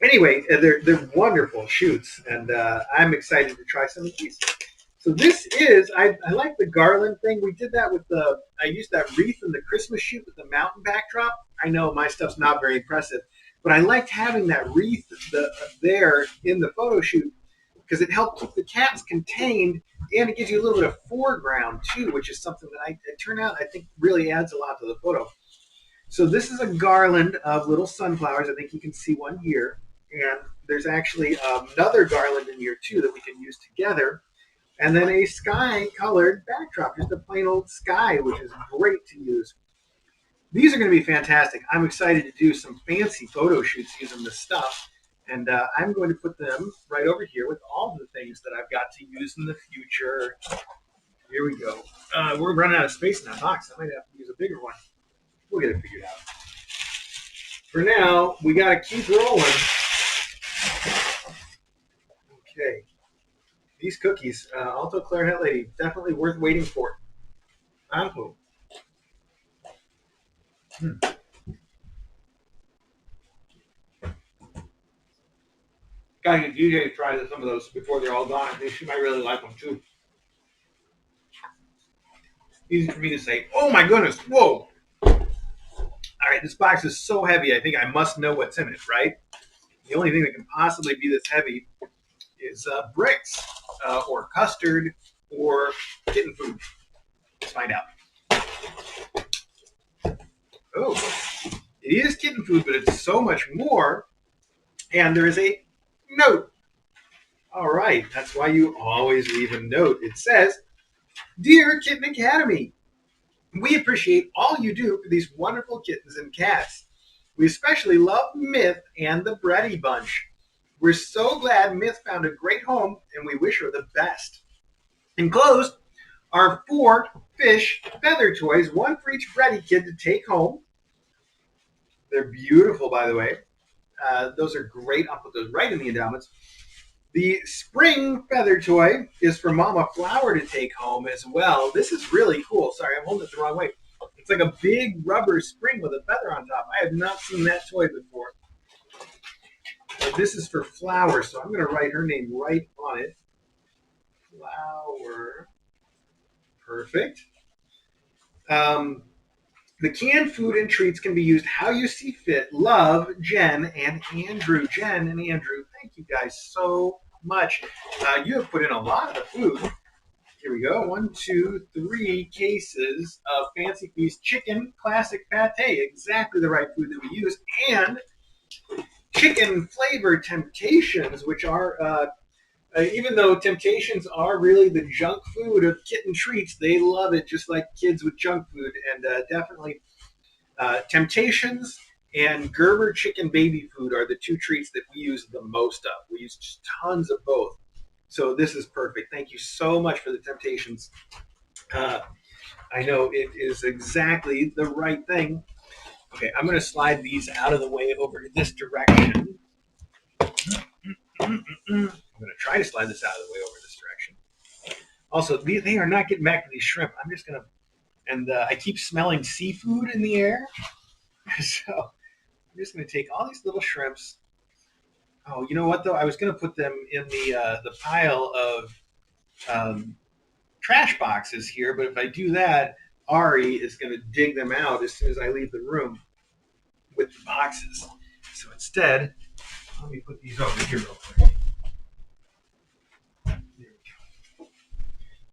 Anyway, they're wonderful shoots, and I'm excited to try some of these. So this is, I like the garland thing. We did that with I used that wreath in the Christmas shoot with the mountain backdrop. I know my stuff's not very impressive, but I liked having that wreath there in the photo shoot because it helped keep the cats contained, and it gives you a little bit of foreground too, which is something that it turned out I think really adds a lot to the photo. So this is a garland of little sunflowers. I think you can see one here, and there's actually another garland in here too that we can use together. And then a sky-colored backdrop, just a plain old sky, which is great to use. These are going to be fantastic. I'm excited to do some fancy photo shoots using this stuff. And I'm going to put them right over here with all the things that I've got to use in the future. Here we go. We're running out of space in that box. I might have to use a bigger one. We'll get it figured out. For now, we got to keep rolling. Okay. These cookies, Alto Clarinet Lady, definitely worth waiting for. Anhu. Gotta get DJ to try some of those before they're all gone. I think she might really like them too. Easy for me to say. Oh my goodness! Whoa! All right, this box is so heavy. I think I must know what's in it, right? The only thing that can possibly be this heavy is bricks, or custard, or kitten food. Let's find out. Oh, it is kitten food, but it's so much more. And there is a note. All right, that's why you always leave a note. It says, Dear Kitten Academy, we appreciate all you do for these wonderful kittens and cats. We especially love Myth and the Bready bunch. We're so glad Myth found a great home, and we wish her the best. Enclosed are 4 fish feather toys, one for each Bready kid to take home. They're beautiful, by the way. Those are great. I'll put those right in the endowments. The spring feather toy is for Mama Flower to take home as well. This is really cool. Sorry, I'm holding it the wrong way. It's like a big rubber spring with a feather on top. I have not seen that toy before. But this is for Flower, so I'm going to write her name right on it. Flower. Perfect. The canned food and treats can be used how you see fit. Love, Jen and Andrew. Jen and Andrew, thank you guys so much. You have put in a lot of the food. Here we go. 1, 2, 3 cases of Fancy Feast chicken classic pate. Exactly the right food that we use. And chicken flavored Temptations, which are, even though Temptations are really the junk food of kitten treats, they love it just like kids with junk food. And definitely Temptations and Gerber chicken baby food are the 2 treats that we use the most of. We use just tons of both. So this is perfect. Thank you so much for the Temptations. I know it is exactly the right thing. Okay, I'm going to slide these out of the way over to this direction. I'm going to try to slide this out of the way over this direction. Also, they are not getting back to these shrimp. I'm just going to, and I keep smelling seafood in the air. So I'm just going to take all these little shrimps. Oh, you know what, though? I was going to put them in the pile of trash boxes here, but if I do that, Ari is going to dig them out as soon as I leave the room with the boxes. So instead, let me put these over here real quick. There we go.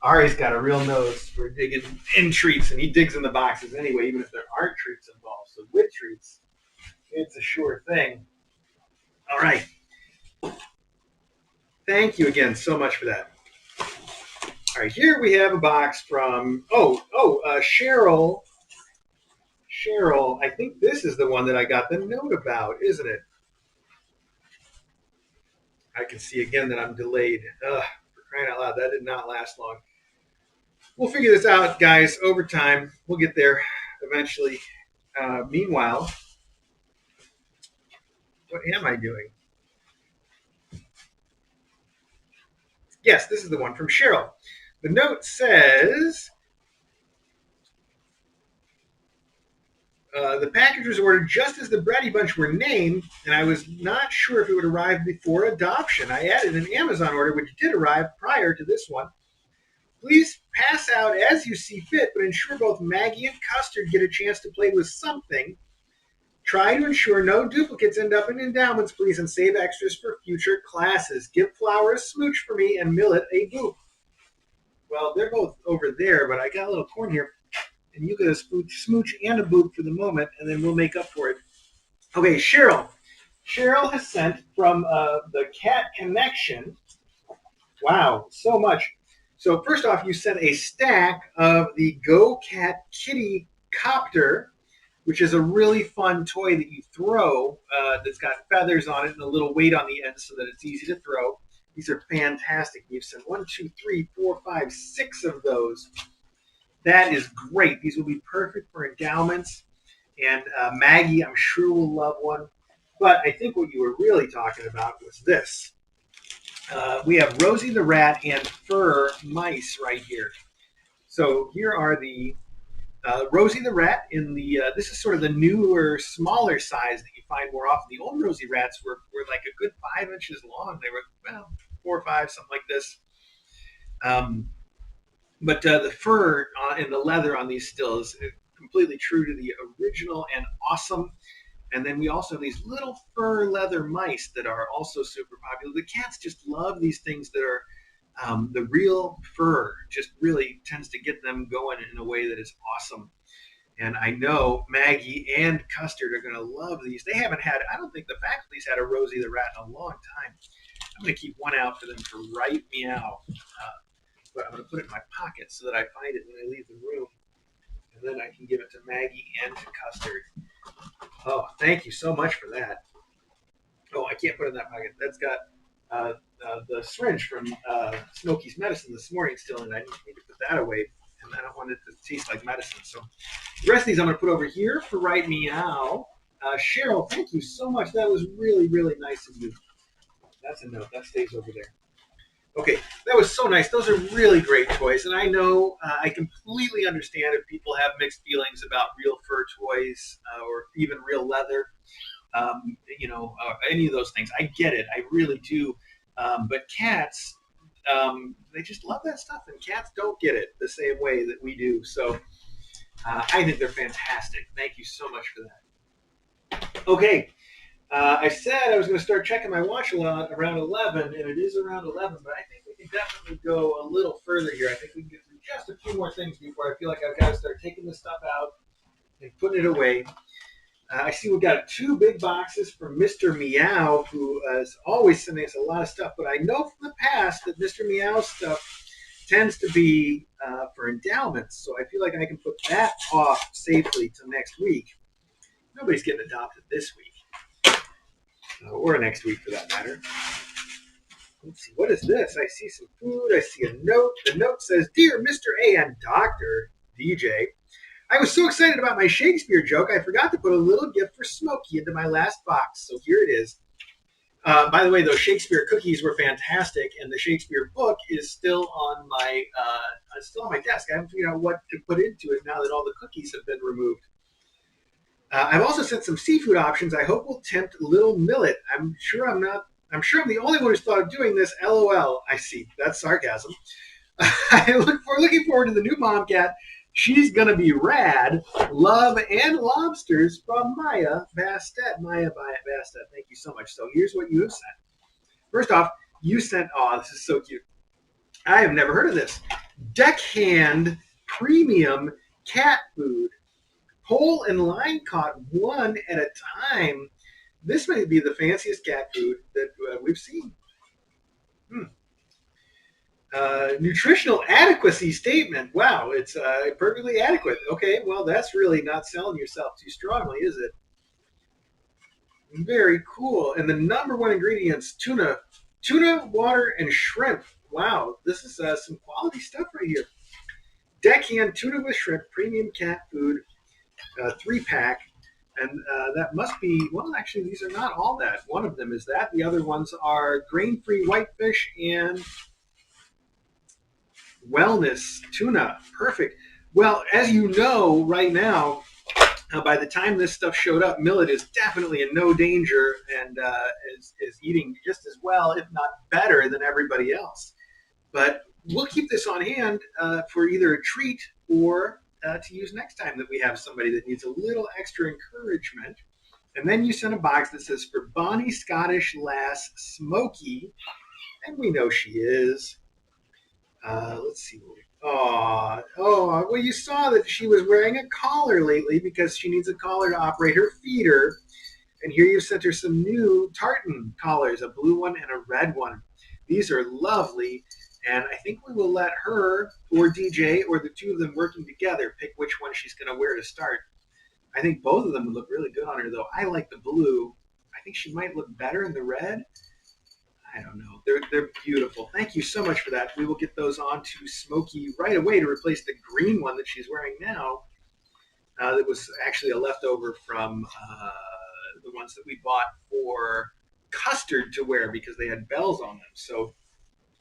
Ari's got a real nose for digging in treats, and he digs in the boxes anyway, even if there aren't treats involved. So with treats, it's a sure thing. All right. Thank you again so much for that. All right, here we have a box from, Cheryl. Cheryl, I think this is the one that I got the note about, isn't it? I can see again that I'm delayed. For crying out loud, that did not last long. We'll figure this out, guys, over time. We'll get there eventually. Meanwhile, what am I doing? Yes, this is the one from Cheryl. The note says, the package was ordered just as the Bready bunch were named, and I was not sure if it would arrive before adoption. I added an Amazon order, which did arrive prior to this one. Please pass out as you see fit, but ensure both Maggie and Custard get a chance to play with something. Try to ensure no duplicates end up in endowments, please, and save extras for future classes. Give Flower a smooch for me and Millet a boop. Well, they're both over there, but I got a little corn here. And you get a smooch and a boop for the moment, and then we'll make up for it. Okay, Cheryl. Cheryl has sent from the Cat Connection. Wow, so much. So first off, you sent a stack of the Go Cat Kitty Copter, which is a really fun toy that you throw that's got feathers on it and a little weight on the end so that it's easy to throw. These are fantastic. You've sent 1, 2, 3, 4, 5, 6 of those. That is great. These will be perfect for endowments. And Maggie, I'm sure, will love one. But I think what you were really talking about was this. We have Rosie the Rat and Fur Mice right here. So here are the Rosie the Rat in the, this is sort of the newer, smaller size that you find more often. The old Rosie Rats were like a good 5 inches long. They were, 4 or 5, something like this. But the fur and the leather on these still is completely true to the original and awesome. And then we also have these little fur leather mice that are also super popular. The cats just love these things that are the real fur, just really tends to get them going in a way that is awesome. And I know Maggie and Custard are going to love these. They haven't had, I don't think the faculty's had a Rosie the Rat in a long time. I'm going to keep one out for them to right meow. But I'm going to put it in my pocket so that I find it when I leave the room. And then I can give it to Maggie and to Custard. Oh, thank you so much for that. Oh, I can't put it in that pocket. That's got the syringe from Smokey's medicine this morning still, and I need to put that away. And I don't want it to taste like medicine. So the rest of these I'm going to put over here for Right Meow. Cheryl, thank you so much. That was really, really nice of you. That's a note. That stays over there. Okay, that was so nice. Those are really great toys, and I know I completely understand if people have mixed feelings about real fur toys or even real leather, any of those things. I get it. I really do. But cats, they just love that stuff, and cats don't get it the same way that we do. So I think they're fantastic. Thank you so much for that. Okay. I said I was going to start checking my watch a lot around 11, and it is around 11, but I think we can definitely go a little further here. I think we can get through just a few more things before I feel like I've got to start taking this stuff out and putting it away. I see we've got 2 big boxes from Mr. Meow, who is always sending us a lot of stuff, but I know from the past that Mr. Meow's stuff tends to be for endowments, so I feel like I can put that off safely till next week. Nobody's getting adopted this week. Or next week, for that matter. Let's see, what is this? I see some food. I see a note. The note says, "Dear Mr. A and Dr. DJ, I was so excited about my Shakespeare joke, I forgot to put a little gift for Smokey into my last box. So here it is. By the way, those Shakespeare cookies were fantastic, and the Shakespeare book is still on my desk. I haven't figured out what to put into it now that all the cookies have been removed. I've also sent some seafood options I hope will tempt Little Millet. I'm sure I'm the only one who's thought of doing this. LOL. I see. That's sarcasm. We're looking forward to the new mom cat. She's gonna be rad. Love and lobsters from Maya Bastet. Maya Bastet, thank you so much. So here's what you have sent. First off, you sent, oh, this is so cute. I have never heard of this. Deckhand premium cat food. Whole and line caught one at a time. This may be the fanciest cat food that we've seen. Nutritional adequacy statement. Wow, it's perfectly adequate. Okay, well, that's really not selling yourself too strongly, is it? Very cool. And the number one ingredients, tuna, water, and shrimp. Wow, this is some quality stuff right here. Deckhand tuna with shrimp, premium cat food, 3-pack. And that must be, well, actually, these are not all that. One of them is that. The other ones are grain-free whitefish and wellness tuna. Perfect. Well, as you know right now, by the time this stuff showed up, Millet is definitely in no danger and is eating just as well, if not better, than everybody else. But we'll keep this on hand for either a treat or to use next time that we have somebody that needs a little extra encouragement. And then you send a box that says, for Bonnie Scottish Lass Smoky, and we know she is. Let's see. Well, you saw that she was wearing a collar lately because she needs a collar to operate her feeder. And here you've sent her some new tartan collars, a blue one and a red one. These are lovely. And I think we will let her or DJ or the two of them working together pick which one she's going to wear to start. I think both of them would look really good on her, though. I like the blue. I think she might look better in the red. I don't know. They're beautiful. Thank you so much for that. We will get those on to Smokey right away to replace the green one that she's wearing now. That was actually a leftover from the ones that we bought for Custard to wear because they had bells on them. So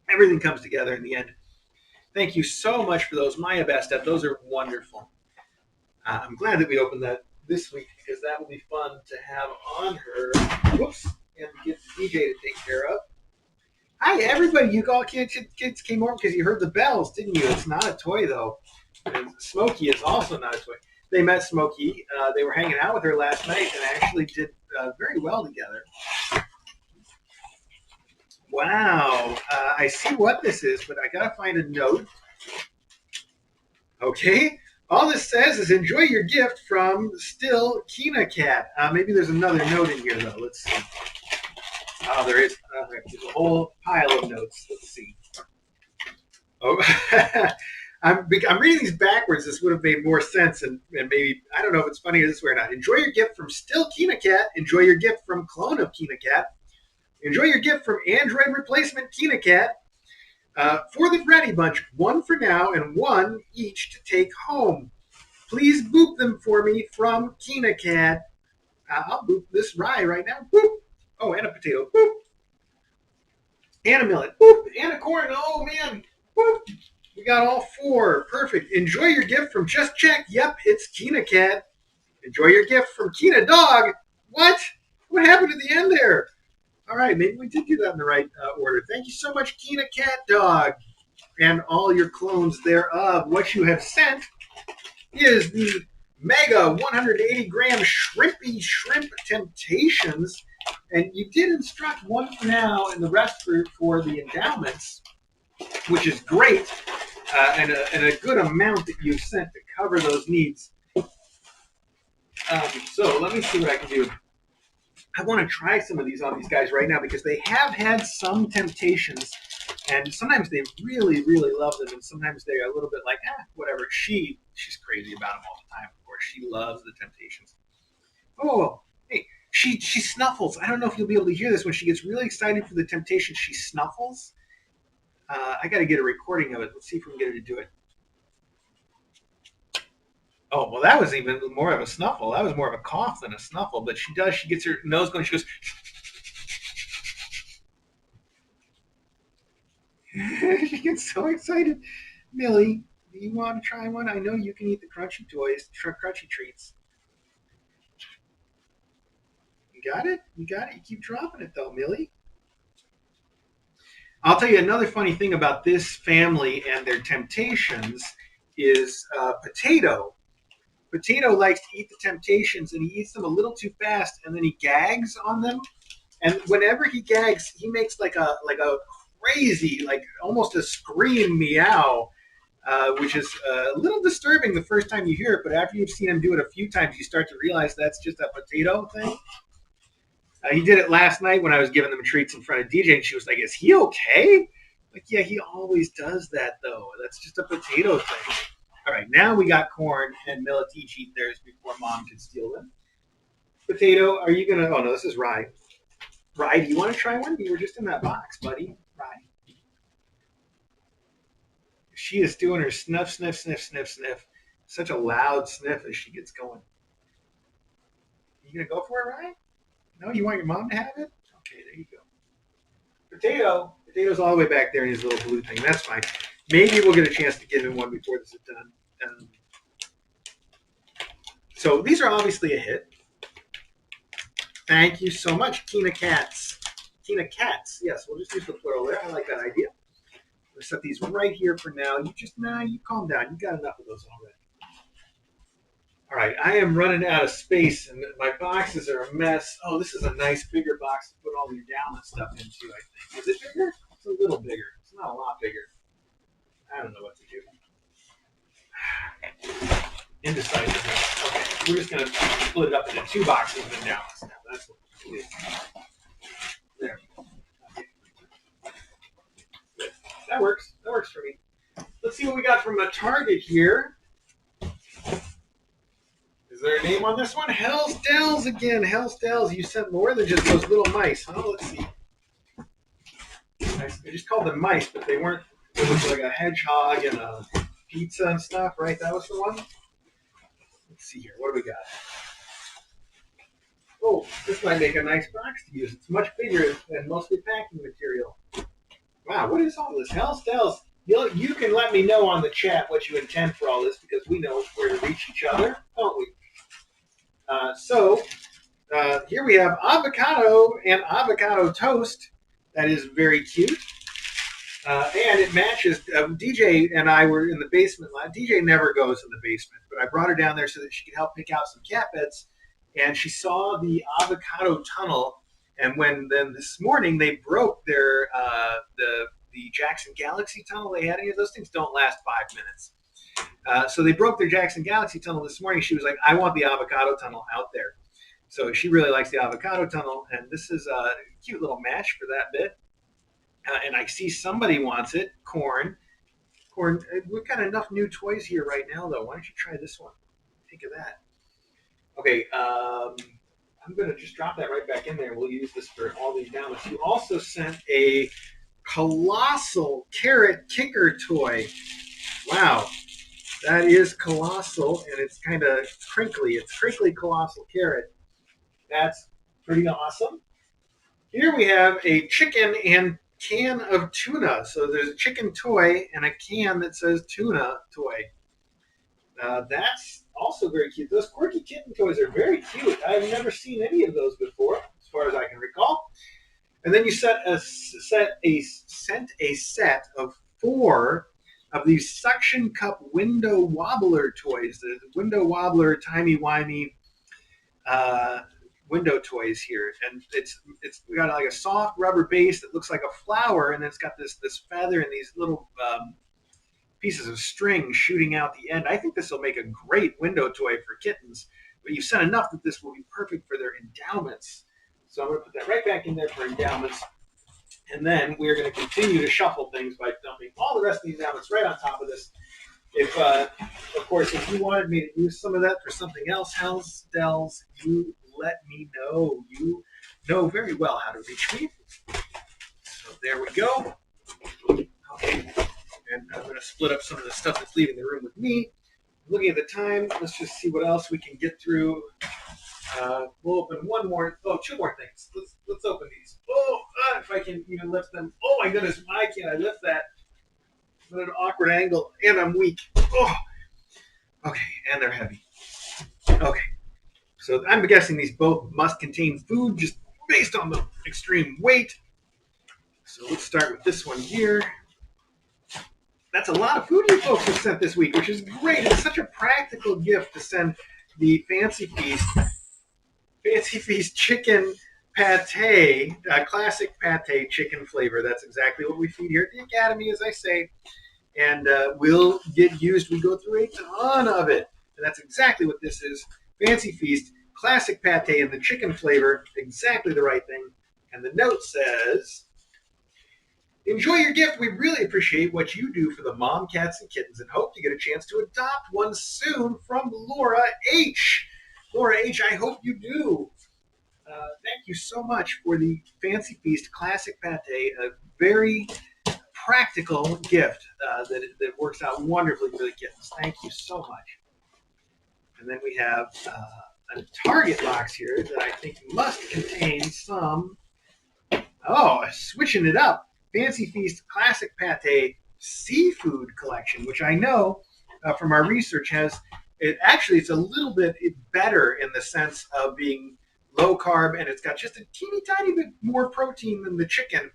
everything comes together in the end. Thank you so much for those, Maya Bastet. Those are wonderful. I'm glad that we opened that this week because that will be fun to have on her. Whoops. And get the DJ to take care of. Hi, everybody. You all kids came over because you heard the bells, didn't you? It's not a toy, though. And Smokey is also not a toy. They met Smokey. They were hanging out with her last night and actually did very well together. Wow. I see what this is, but I got to find a note. Okay. All this says is enjoy your gift from Still Kina Cat. Maybe there's another note in here, though. Let's see. Oh, there is. There's a whole pile of notes. Let's see. Oh, I'm reading these backwards. This would have made more sense, and maybe, I don't know if it's funny this way or not. Enjoy your gift from Still Kina Cat. Enjoy your gift from Clone of Kina Cat. Enjoy your gift from Android Replacement Kina Cat. For the Bready Bunch, one for now and one each to take home. Please boop them for me from Kina Cat. I'll boop this rye right now. Boop. Oh, and a potato. Boop. And a millet. Boop. And a corn. Oh, man. Boop. We got all four. Perfect. Enjoy your gift from Just Check. Yep, it's Kina Cat. Enjoy your gift from Kina Dog. What? What happened at the end there? All right, maybe we did do that in the right order. Thank you so much, Kina Cat Dog, and all your clones thereof. What you have sent is the Mega 180-gram Shrimpy Shrimp Temptations. And you did instruct one for now and the rest for the endowments, which is great, and a good amount that you've sent to cover those needs. So let me see what I can do. I want to try some of these on these guys right now because they have had some temptations, and sometimes they really, really love them, and sometimes they're a little bit like, whatever. She's crazy about them all the time, of course. She loves the temptations. Oh, hey. She snuffles. I don't know if you'll be able to hear this. When she gets really excited for the temptation, she snuffles. I got to get a recording of it. Let's see if we can get her to do it. Oh, well, that was even more of a snuffle. That was more of a cough than a snuffle. But she does. She gets her nose going. She goes. She gets so excited. Millie, do you want to try one? I know you can eat the crunchy toys, crunchy treats. You got it? You got it? You keep dropping it, though, Millie. I'll tell you another funny thing about this family and their temptations is Potato. Potato likes to eat the Temptations, and he eats them a little too fast, and then he gags on them. And whenever he gags, he makes like a crazy, like almost a scream meow, which is a little disturbing the first time you hear it. But after you've seen him do it a few times, you start to realize that's just a Potato thing. He did it last night when I was giving them treats in front of DJ, and she was like, "Is he okay?" Like, yeah, he always does that, though. That's just a Potato thing. All right, now we got Corn and Militich eat theirs before Mom can steal them. Potato, are you going to... Oh, no, this is Rye. Rye, do you want to try one? You were just in that box, buddy. Rye. She is doing her sniff, sniff, sniff, sniff, sniff. Such a loud sniff as she gets going. You going to go for it, Rye? No, you want your mom to have it? Okay, there you go. Potato's all the way back there in his little blue thing. That's fine. Maybe we'll get a chance to give him one before this is done. So these are obviously a hit. Thank you so much, Tina Cats. Tina Cats. Yes, we'll just use the plural there. I like that idea. We'll set these right here for now. You calm down. You got enough of those already. All right, I am running out of space, and my boxes are a mess. Oh, this is a nice bigger box to put all your down stuff into, I think. Is it bigger? It's a little bigger. It's not a lot bigger. I don't know what to do. Indecisive. Okay, we're just going to split it up into two boxes and down stuff. That's what we'll do. There. Okay. Good. That works. That works for me. Let's see what we got from a Target here. Is there a name on this one? Hell's Dells again. Hell's Dells. You sent more than just those little mice. Oh, let's see. I just called them mice, but they weren't. It was like a hedgehog and a pizza and stuff, right? That was the one? Let's see here. What do we got? Oh, this might make a nice box to use. It's much bigger than mostly packing material. Wow, what is all this? Hell's Dells. You can let me know on the chat what you intend for all this, because we know where to reach each other, don't we? Here we have avocado and avocado toast. That is very cute. And it matches. DJ and I were in the basement. DJ never goes in the basement, but I brought her down there so that she could help pick out some cat beds. And she saw the avocado tunnel. And then this morning they broke their the Jackson Galaxy tunnel they had. Any of those things don't last 5 minutes. So they broke their Jackson Galaxy tunnel this morning. She was like, I want the avocado tunnel out there. So she really likes the avocado tunnel. And this is a cute little match for that bit. And I see somebody wants it. Corn. We've got enough new toys here right now, though. Why don't you try this one? Think of that. Okay, I'm going to just drop that right back in there. We'll use this for all these downloads. You also sent a Colossal carrot kicker toy. Wow. That is Colossal, and it's kind of crinkly. It's crinkly Colossal carrot. That's pretty awesome. Here we have a chicken and can of tuna. So there's a chicken toy and a can that says tuna toy. That's also very cute. Those Quirky Kitten toys are very cute. I've never seen any of those before, as far as I can recall. And then you sent a set of 4 of these suction cup window wobbler toys. The window wobbler, timey-wimey window toys here. And it's got like a soft rubber base that looks like a flower, and then it's got this feather and these little pieces of string shooting out the end. I think this will make a great window toy for kittens, but you sent enough that this will be perfect for their endowments. So I'm going to put that right back in there for endowments. And then we're going to continue to shuffle things by dumping all the rest of the endowments right on top of this. If, of course, if you wanted me to use some of that for something else, Hell's Dells, you let me know. You know very well how to reach me. So there we go. Okay. And I'm going to split up some of the stuff that's leaving the room with me. Looking at the time, let's just see what else we can get through. We'll open two more things. Let's open these. If I can even lift them. Oh my goodness, why can't I lift that? I'm at an awkward angle, and I'm weak. Oh, okay, and they're heavy. Okay, so I'm guessing these both must contain food just based on the extreme weight. So let's start with this one here. That's a lot of food you folks have sent this week, which is great. It's such a practical gift to send the Fancy Feast chicken pate, classic pate chicken flavor. That's exactly what we feed here at the Academy, as I say, and will get used. We go through a ton of it, and that's exactly what this is. Fancy Feast, classic pate in the chicken flavor, exactly the right thing. And the note says, enjoy your gift. We really appreciate what you do for the mom cats and kittens and hope to get a chance to adopt one soon from Laura H. Laura H., I hope you do. Thank you so much for the Fancy Feast Classic Pate, a very practical gift that works out wonderfully for the kittens. Thank you so much. And then we have a Target box here that I think must contain some, switching it up. Fancy Feast Classic Pate Seafood Collection, which I know from our research it's a little bit better in the sense of being low carb, and it's got just a teeny tiny bit more protein than the chicken.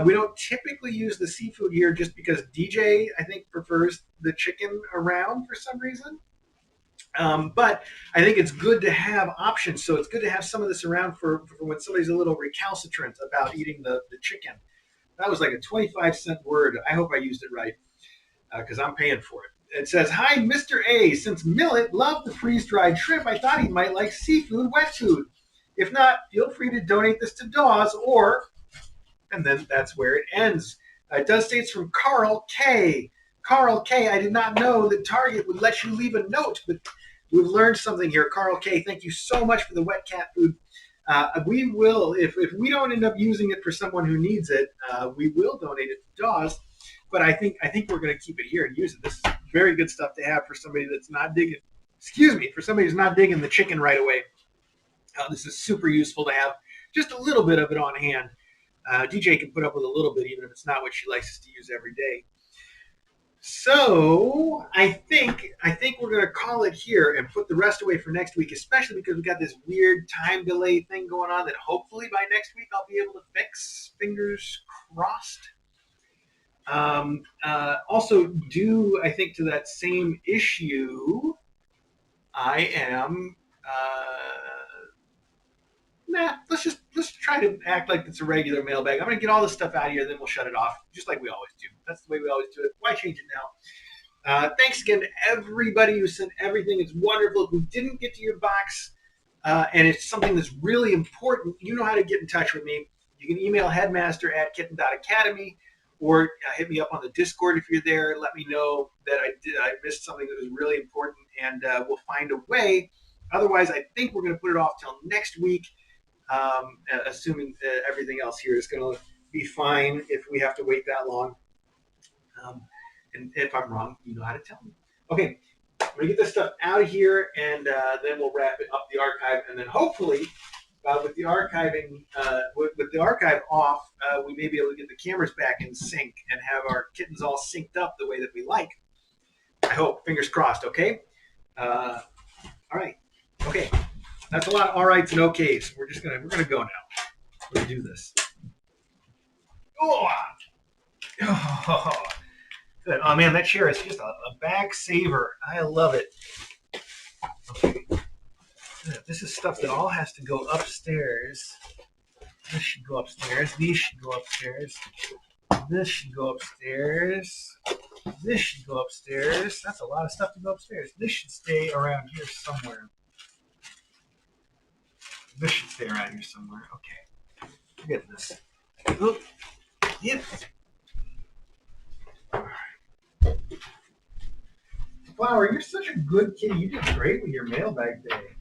We don't typically use the seafood here just because DJ, I think, prefers the chicken around for some reason. But I think it's good to have options. So it's good to have some of this around for when somebody's a little recalcitrant about eating the chicken. That was like a 25-cent word. I hope I used it right because I'm paying for it. It says, hi, Mr. A. Since Millet loved the freeze-dried shrimp, I thought he might like seafood wet food. If not, feel free to donate this to Dawes and then that's where it ends. It does say it's from Carl K. Carl K., I did not know that Target would let you leave a note, but we've learned something here. Carl K., thank you so much for the wet cat food. We will, if we don't end up using it for someone who needs it, we will donate it to Dawes. But I think we're going to keep it here and use it. This is very good stuff to have for somebody that's not digging. For somebody who's not digging the chicken right away. This is super useful to have just a little bit of it on hand. DJ can put up with a little bit, even if it's not what she likes us to use every day. So I think we're going to call it here and put the rest away for next week, especially because we got this weird time delay thing going on that hopefully by next week I'll be able to fix. Fingers crossed. Also, due, I think, to that same issue, I am. Let's try to act like it's a regular mailbag. I'm going to get all this stuff out of here, then we'll shut it off, just like we always do. That's the way we always do it. Why change it now? Thanks again to everybody who sent everything. It's wonderful. If we didn't get to your box, and it's something that's really important, you know how to get in touch with me. You can email headmaster@kitten.academy or hit me up on the Discord if you're there. Let me know that I missed something that was really important, and we'll find a way. Otherwise, I think we're going to put it off till next week, assuming everything else here is going to be fine if we have to wait that long. And if I'm wrong, you know how to tell me. Okay, I'm going to get this stuff out of here, and then we'll wrap it up the archive, and then hopefully with the archiving, with the archive off, we may be able to get the cameras back in sync and have our kittens all synced up the way that we like. I hope. Fingers crossed. Okay. All right. Okay. That's a lot of all rights and okays. We're gonna go now. We're gonna do this. Oh, good. Oh man, that chair is just a back saver. I love it. Okay. This is stuff that all has to go upstairs. This should go upstairs. These should go upstairs. This should go upstairs. This should go upstairs. That's a lot of stuff to go upstairs. This should stay around here somewhere. This should stay around here somewhere. Okay. Forget this. Oop. Yep. All right. Flower, you're such a good kitty. You did great with your mailbag day.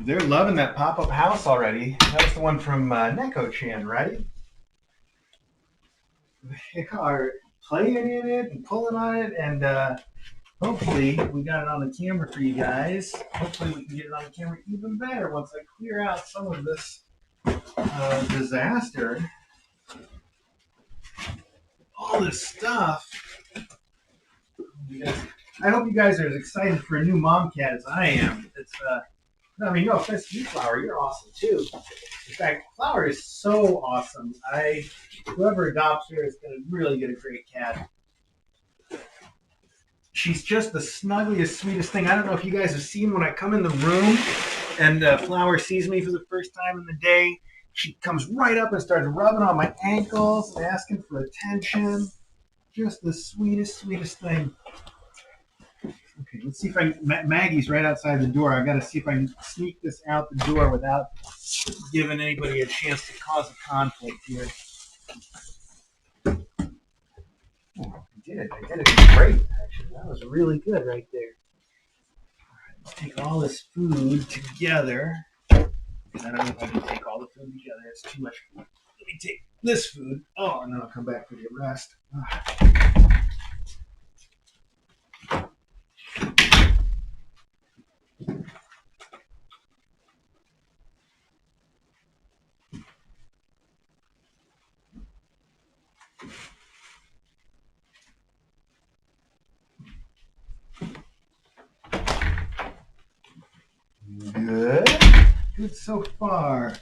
They're loving that pop-up house already. That was the one from Neko-chan, right? They are playing in it and pulling on it, and hopefully we got it on the camera for you guys. Hopefully we can get it on the camera even better once I clear out some of this disaster. All this stuff. I hope you guys are as excited for a new mom cat as I am. It's I mean, no offense to you, Flower. You're awesome too. In fact, Flower is so awesome. Whoever adopts her is going to really get a great cat. She's just the snuggliest, sweetest thing. I don't know if you guys have seen when I come in the room and Flower sees me for the first time in the day. She comes right up and starts rubbing on my ankles and asking for attention. Just the sweetest, sweetest thing. Okay, let's see if I can. Maggie's right outside the door. I've got to see if I can sneak this out the door without giving anybody a chance to cause a conflict here. Oh, I did it. I did it great, actually. That was really good right there. All right, let's take all this food together. I don't know if I can take all the food together. It's too much food. Let me take this food. Oh, and then I'll come back for the rest. Good. Good so far.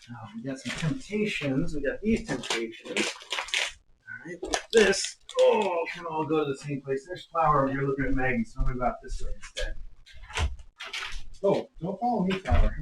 Now we got some temptations. We got these temptations. All right. This can all go to the same place. There's Flower over here looking at Maggie. So I'm going to go out this way instead. Oh, don't follow me, Flower.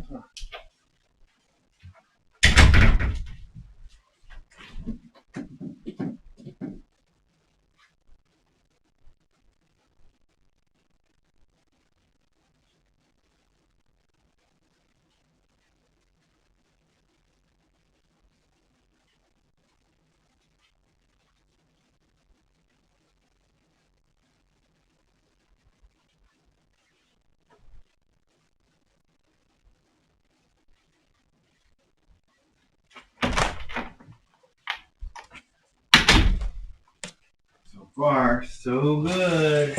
So far, so good.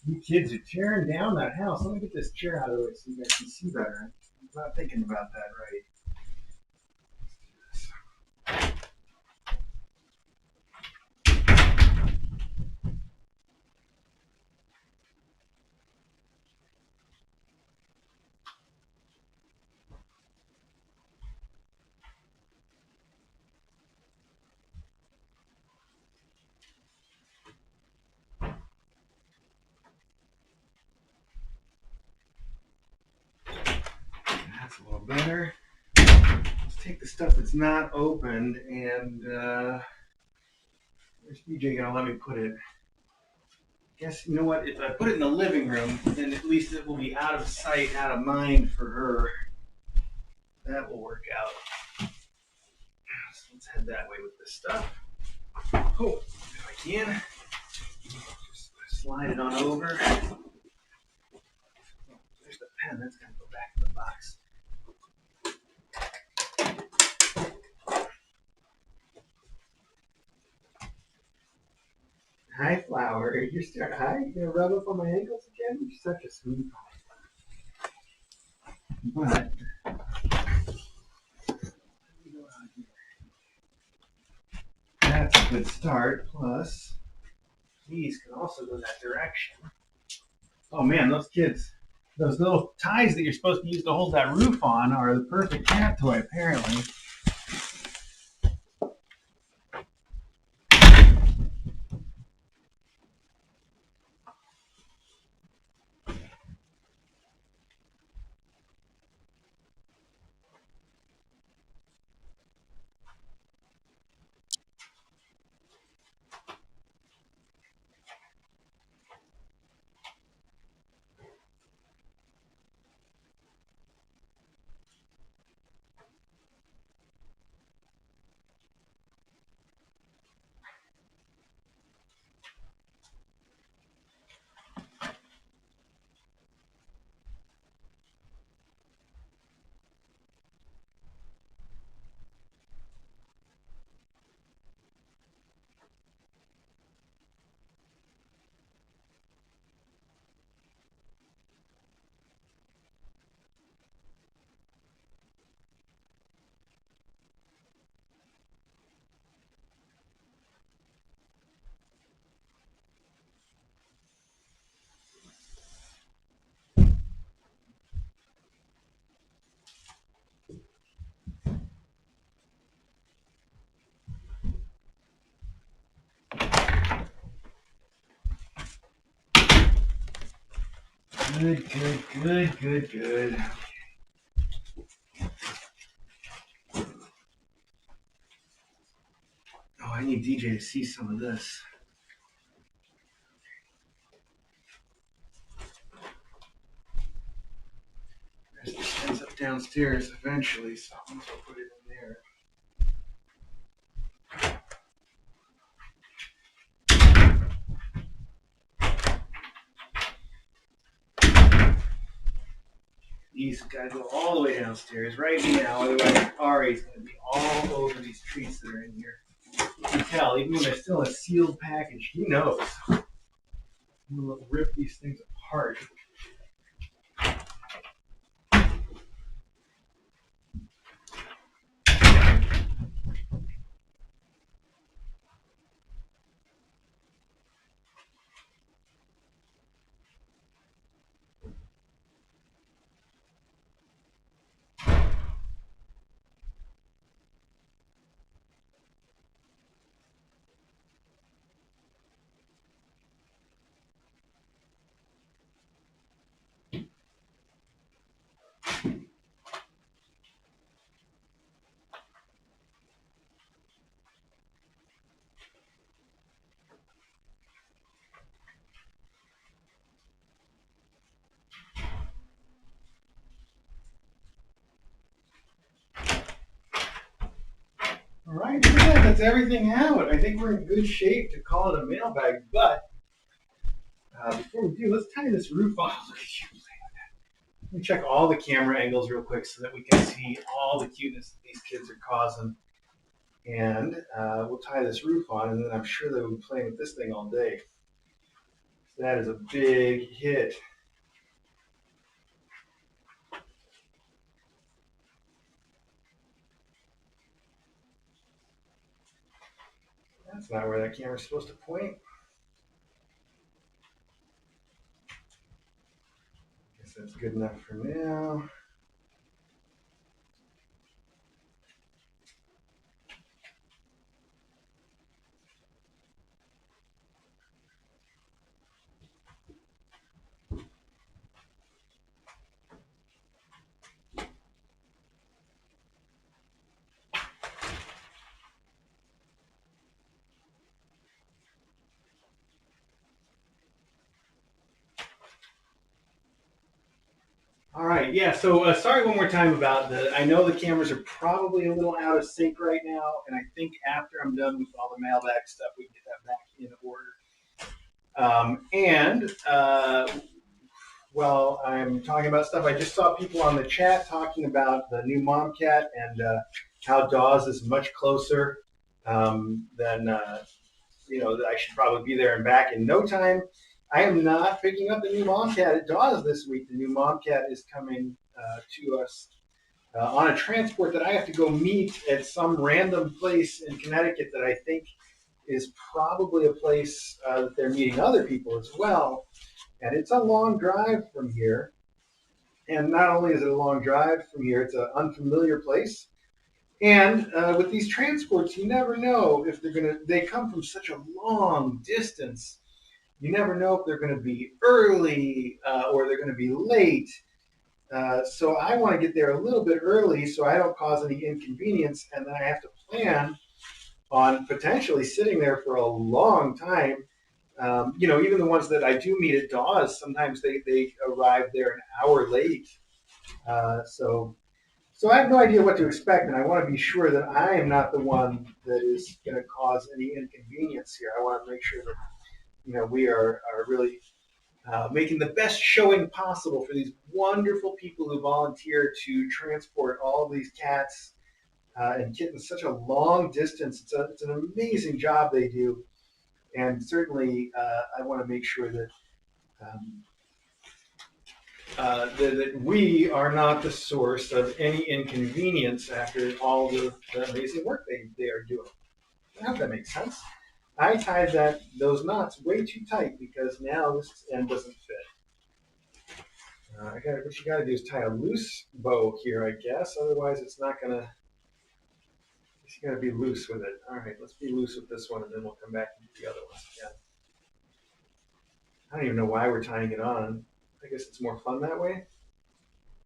You kids are tearing down that house. Let me get this chair out of the way so you guys can see better. I'm not thinking about that right. That's a little better. Let's take the stuff that's not opened and where's BJ gonna let me put it? Guess you know what? If I put it in the living room, then at least it will be out of sight, out of mind for her. That will work out. So let's head that way with this stuff. Oh, if I can, just slide it on over. Oh, there's the pen. That's gonna go back in the box. Hi, Flower. You're starting. Hi, you gonna rub up on my ankles again? You're such a sweet pie. But that's a good start. Plus, these can also go that direction. Oh man, those kids, those little ties that you're supposed to use to hold that roof on are the perfect cat toy, apparently. Good, good, good, good, good. Oh, I need DJ to see some of this. This ends up downstairs eventually, so I'm going to put it in there. These gotta go all the way downstairs right now, otherwise Ari's gonna be all over these treats that are in here. You can tell, even when they're still in a sealed package, he knows. I'm gonna rip these things apart. All right, that's everything out. I think we're in good shape to call it a mailbag, but before we do, let's tie this roof off. Look at you. Let me check all the camera angles real quick so that we can see all the cuteness that these kids are causing. And we'll tie this roof on, and then I'm sure they'll be playing with this thing all day. So that is a big hit. That's not where that camera's supposed to point. Guess that's good enough for now. All right, yeah, so sorry one more time about I know the cameras are probably a little out of sync right now, and I think after I'm done with all the mailbag stuff, we can get that back in order. While I'm talking about stuff, I just saw people on the chat talking about the new mom cat and how Dawes is much closer than, that I should probably be there and back in no time. I am not picking up the new mom cat at Dawes this week. The new mom cat is coming to us on a transport that I have to go meet at some random place in Connecticut that I think is probably a place that they're meeting other people as well. And it's a long drive from here. And not only is it a long drive from here, it's an unfamiliar place. And with these transports, you never know if they come from such a long distance. You never know if they're going to be early or they're going to be late. So I want to get there a little bit early so I don't cause any inconvenience. And then I have to plan on potentially sitting there for a long time. Even the ones that I do meet at Dawes, sometimes they arrive there an hour late. So I have no idea what to expect, and I want to be sure that I am not the one that is going to cause any inconvenience here. I want to make sure that we are really making the best showing possible for these wonderful people who volunteer to transport all these cats and kittens such a long distance. It's an amazing job they do, and certainly I want to make sure that. That we are not the source of any inconvenience after all the amazing work they are doing. I hope that makes sense. I tied those knots way too tight because now this end doesn't fit. What you got to do is tie a loose bow here, I guess. Otherwise, it's not gonna. You got to be loose with it. All right, let's be loose with this one, and then we'll come back and do the other ones again. I don't even know why we're tying it on. I guess it's more fun that way.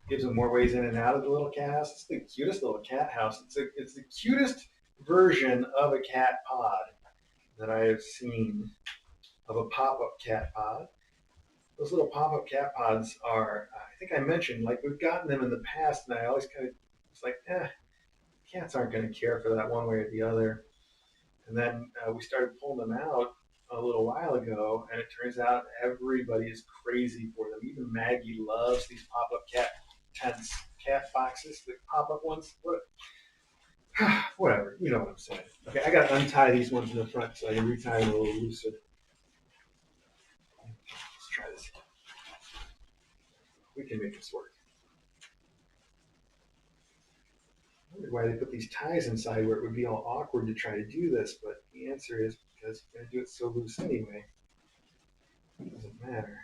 Gives them more ways in and out of the little cat house. It's the cutest little cat house. It's the cutest version of a cat pod that I have seen, of a pop-up cat pod. Those little pop-up cat pods are, I think I mentioned, like we've gotten them in the past, and I always kind of, it's like, cats aren't going to care for that one way or the other. And then we started pulling them out a little while ago, and it turns out everybody is crazy for them. Even Maggie loves these pop-up cat tents, cat boxes, the pop-up ones. Whatever, you know what I'm saying. Okay, I got to untie these ones in the front so I can retie them a little looser. Let's try this. We can make this work. I wondered why they put these ties inside where it would be all awkward to try to do this, but the answer is because you're going to do it so loose anyway. It doesn't matter.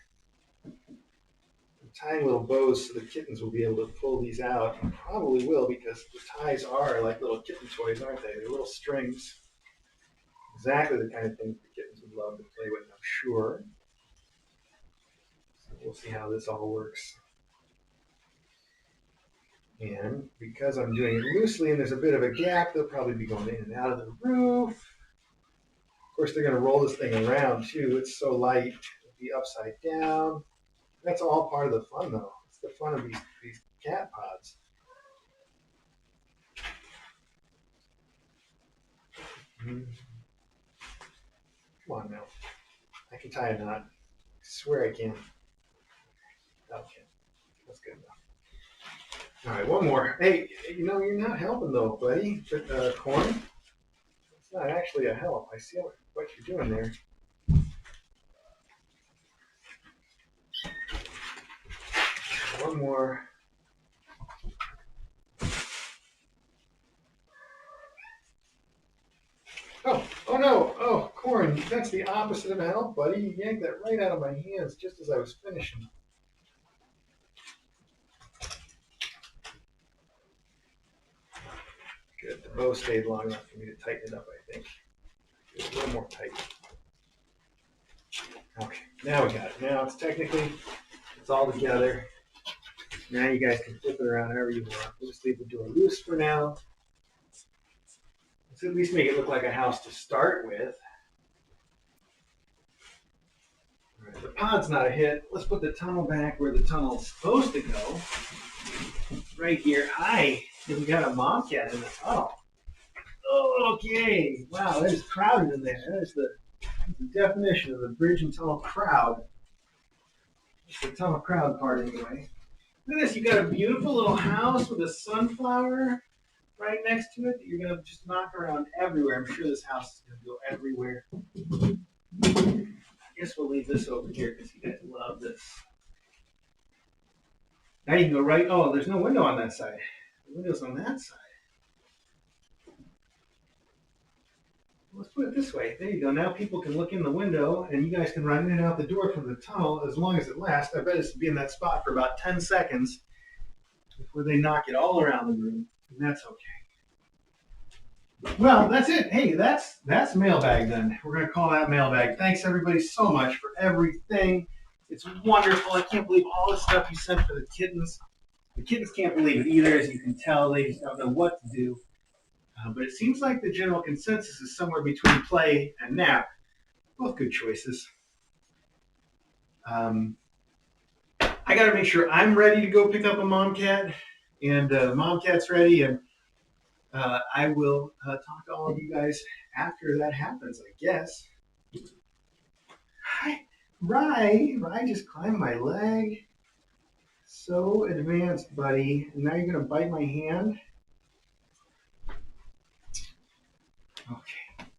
I'm tying little bows so the kittens will be able to pull these out, and probably will because the ties are like little kitten toys, aren't they? They're little strings. Exactly the kind of thing the kittens would love to play with, I'm sure. So we'll see how this all works. And because I'm doing it loosely and there's a bit of a gap, they'll probably be going in and out of the roof. Of course, they're going to roll this thing around too. It's so light. It'll be upside down. That's all part of the fun, though. It's the fun of these cat pods. Come on now. I can tie a knot. I swear I can. Okay. That's good enough. All right, one more. Hey, you're not helping though, buddy. But corn, it's not actually a help. I see what you're doing there. One more. Oh no! Oh, corn, that's the opposite of help, buddy. You yanked that right out of my hands just as I was finishing. Good. The bow stayed long enough for me to tighten it up, I think. A little more tight. Okay, now we got it. Now it's all together. Now you guys can flip it around however you want. We'll just leave the door loose for now. Let's at least make it look like a house to start with. All right, the pod's not a hit. Let's put the tunnel back where the tunnel's supposed to go. Right here. We got a mom cat in the tunnel. Oh, okay. Wow, that is crowded in there. That is the definition of the bridge and tunnel crowd. It's the tunnel crowd part anyway. Look at this. You got a beautiful little house with a sunflower right next to it that you're going to just knock around everywhere. I'm sure this house is going to go everywhere. I guess we'll leave this over here because you guys love this. Now you can go right. Oh, there's no window on that side. The window's on that side. Let's put it this way. There you go. Now people can look in the window and you guys can run in and out the door from the tunnel as long as it lasts. I bet it's to be in that spot for about 10 seconds before they knock it all around the room. And that's okay. Well, that's it. Hey, that's Mailbag then. We're going to call that Mailbag. Thanks everybody so much for everything. It's wonderful. I can't believe all the stuff you sent for the kittens. The kittens can't believe it either, as you can tell. They just don't know what to do. But it seems like the general consensus is somewhere between play and nap. Both good choices. I got to make sure I'm ready to go pick up a mom cat, and mom cat's ready, and I will talk to all of you guys after that happens, I guess. Hi, Rye just climbed my leg. So advanced, buddy. And now you're going to bite my hand? Okay.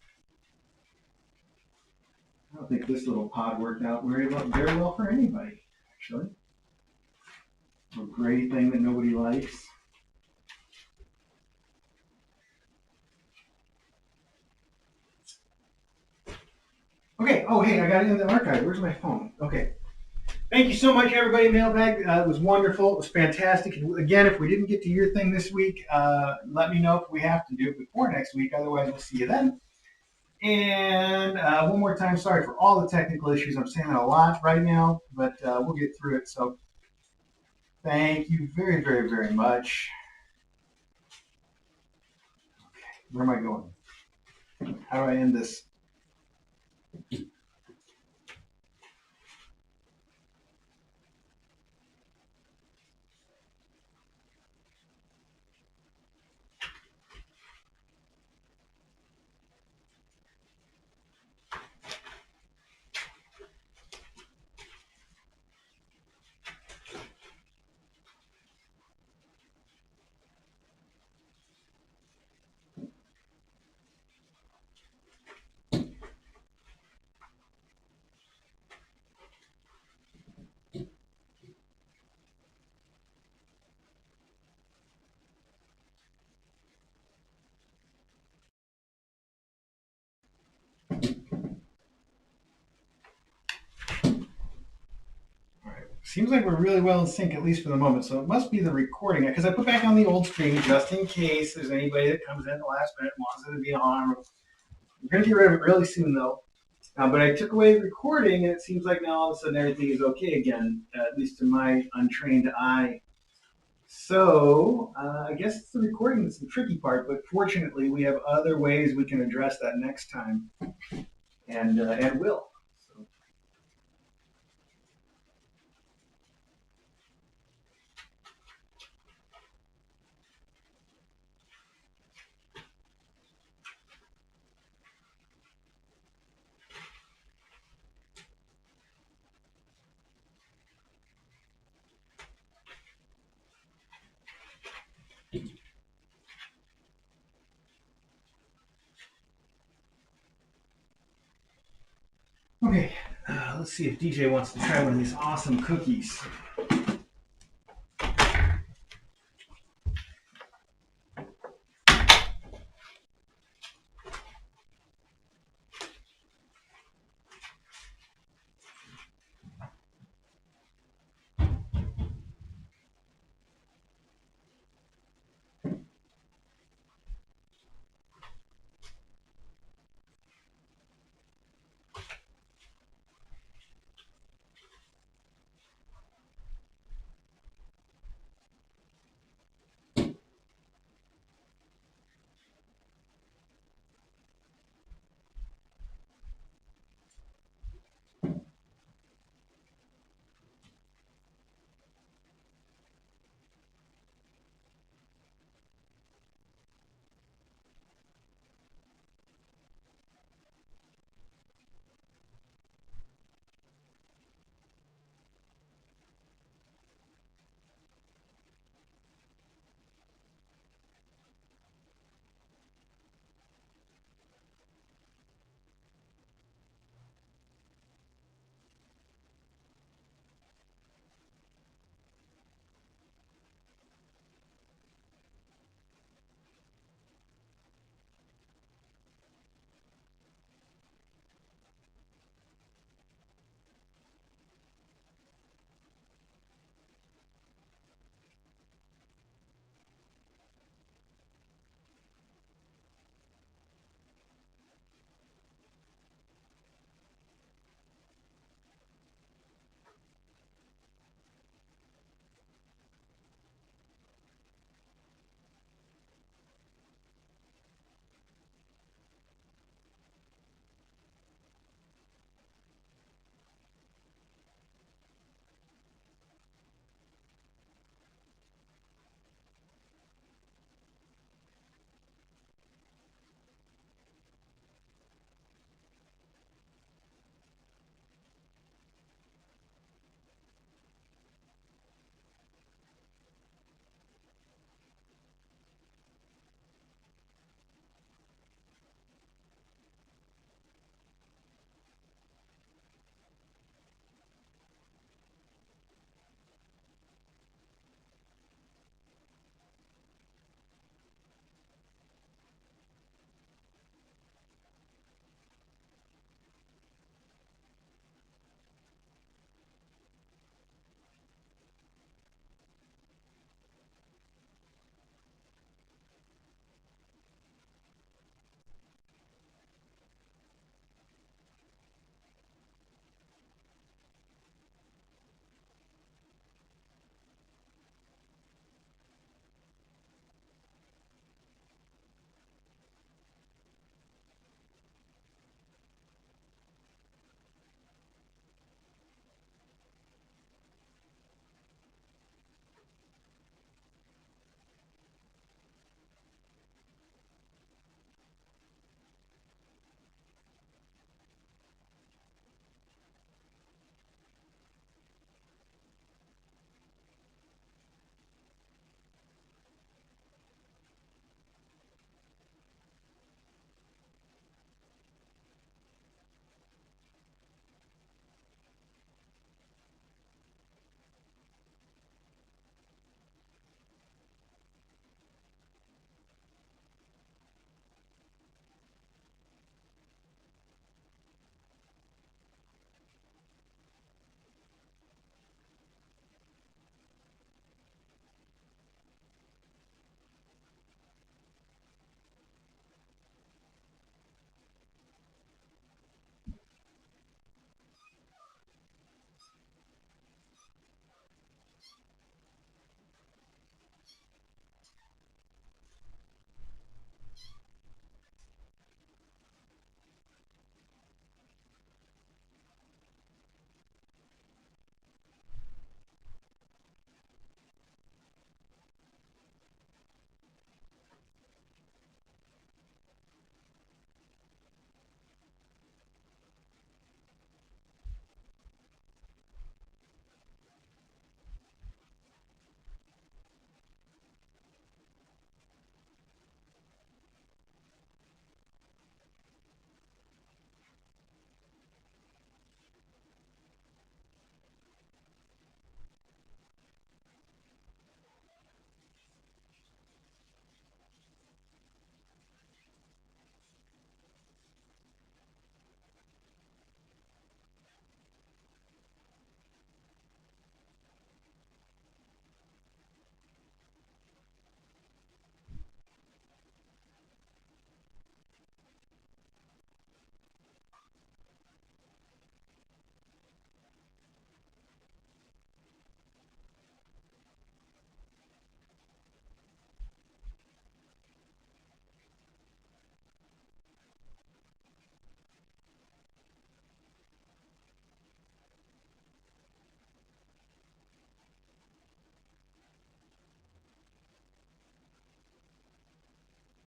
I don't think this little pod worked out very well for anybody, actually. A gray thing that nobody likes. Okay. Oh, hey, I got it in the archive. Where's my phone? Okay. Thank you so much, everybody. Mailbag. It was wonderful. It was fantastic. Again, if we didn't get to your thing this week, let me know if we have to do it before next week. Otherwise, we'll see you then. And one more time, sorry for all the technical issues. I'm saying that a lot right now, but we'll get through it. So thank you very, very, very much. Where am I going? How do I end this? Seems like we're really well in sync, at least for the moment. So it must be the recording, because I put back on the old stream just in case there's anybody that comes in at the last minute and wants it to be on. We're going to get rid of it really soon, though. But I took away the recording, and it seems like now all of a sudden everything is okay again, at least to my untrained eye. So I guess it's the recording that's the tricky part, but fortunately we have other ways we can address that next time, and will. So. Okay, let's see if DJ wants to try one of these awesome cookies.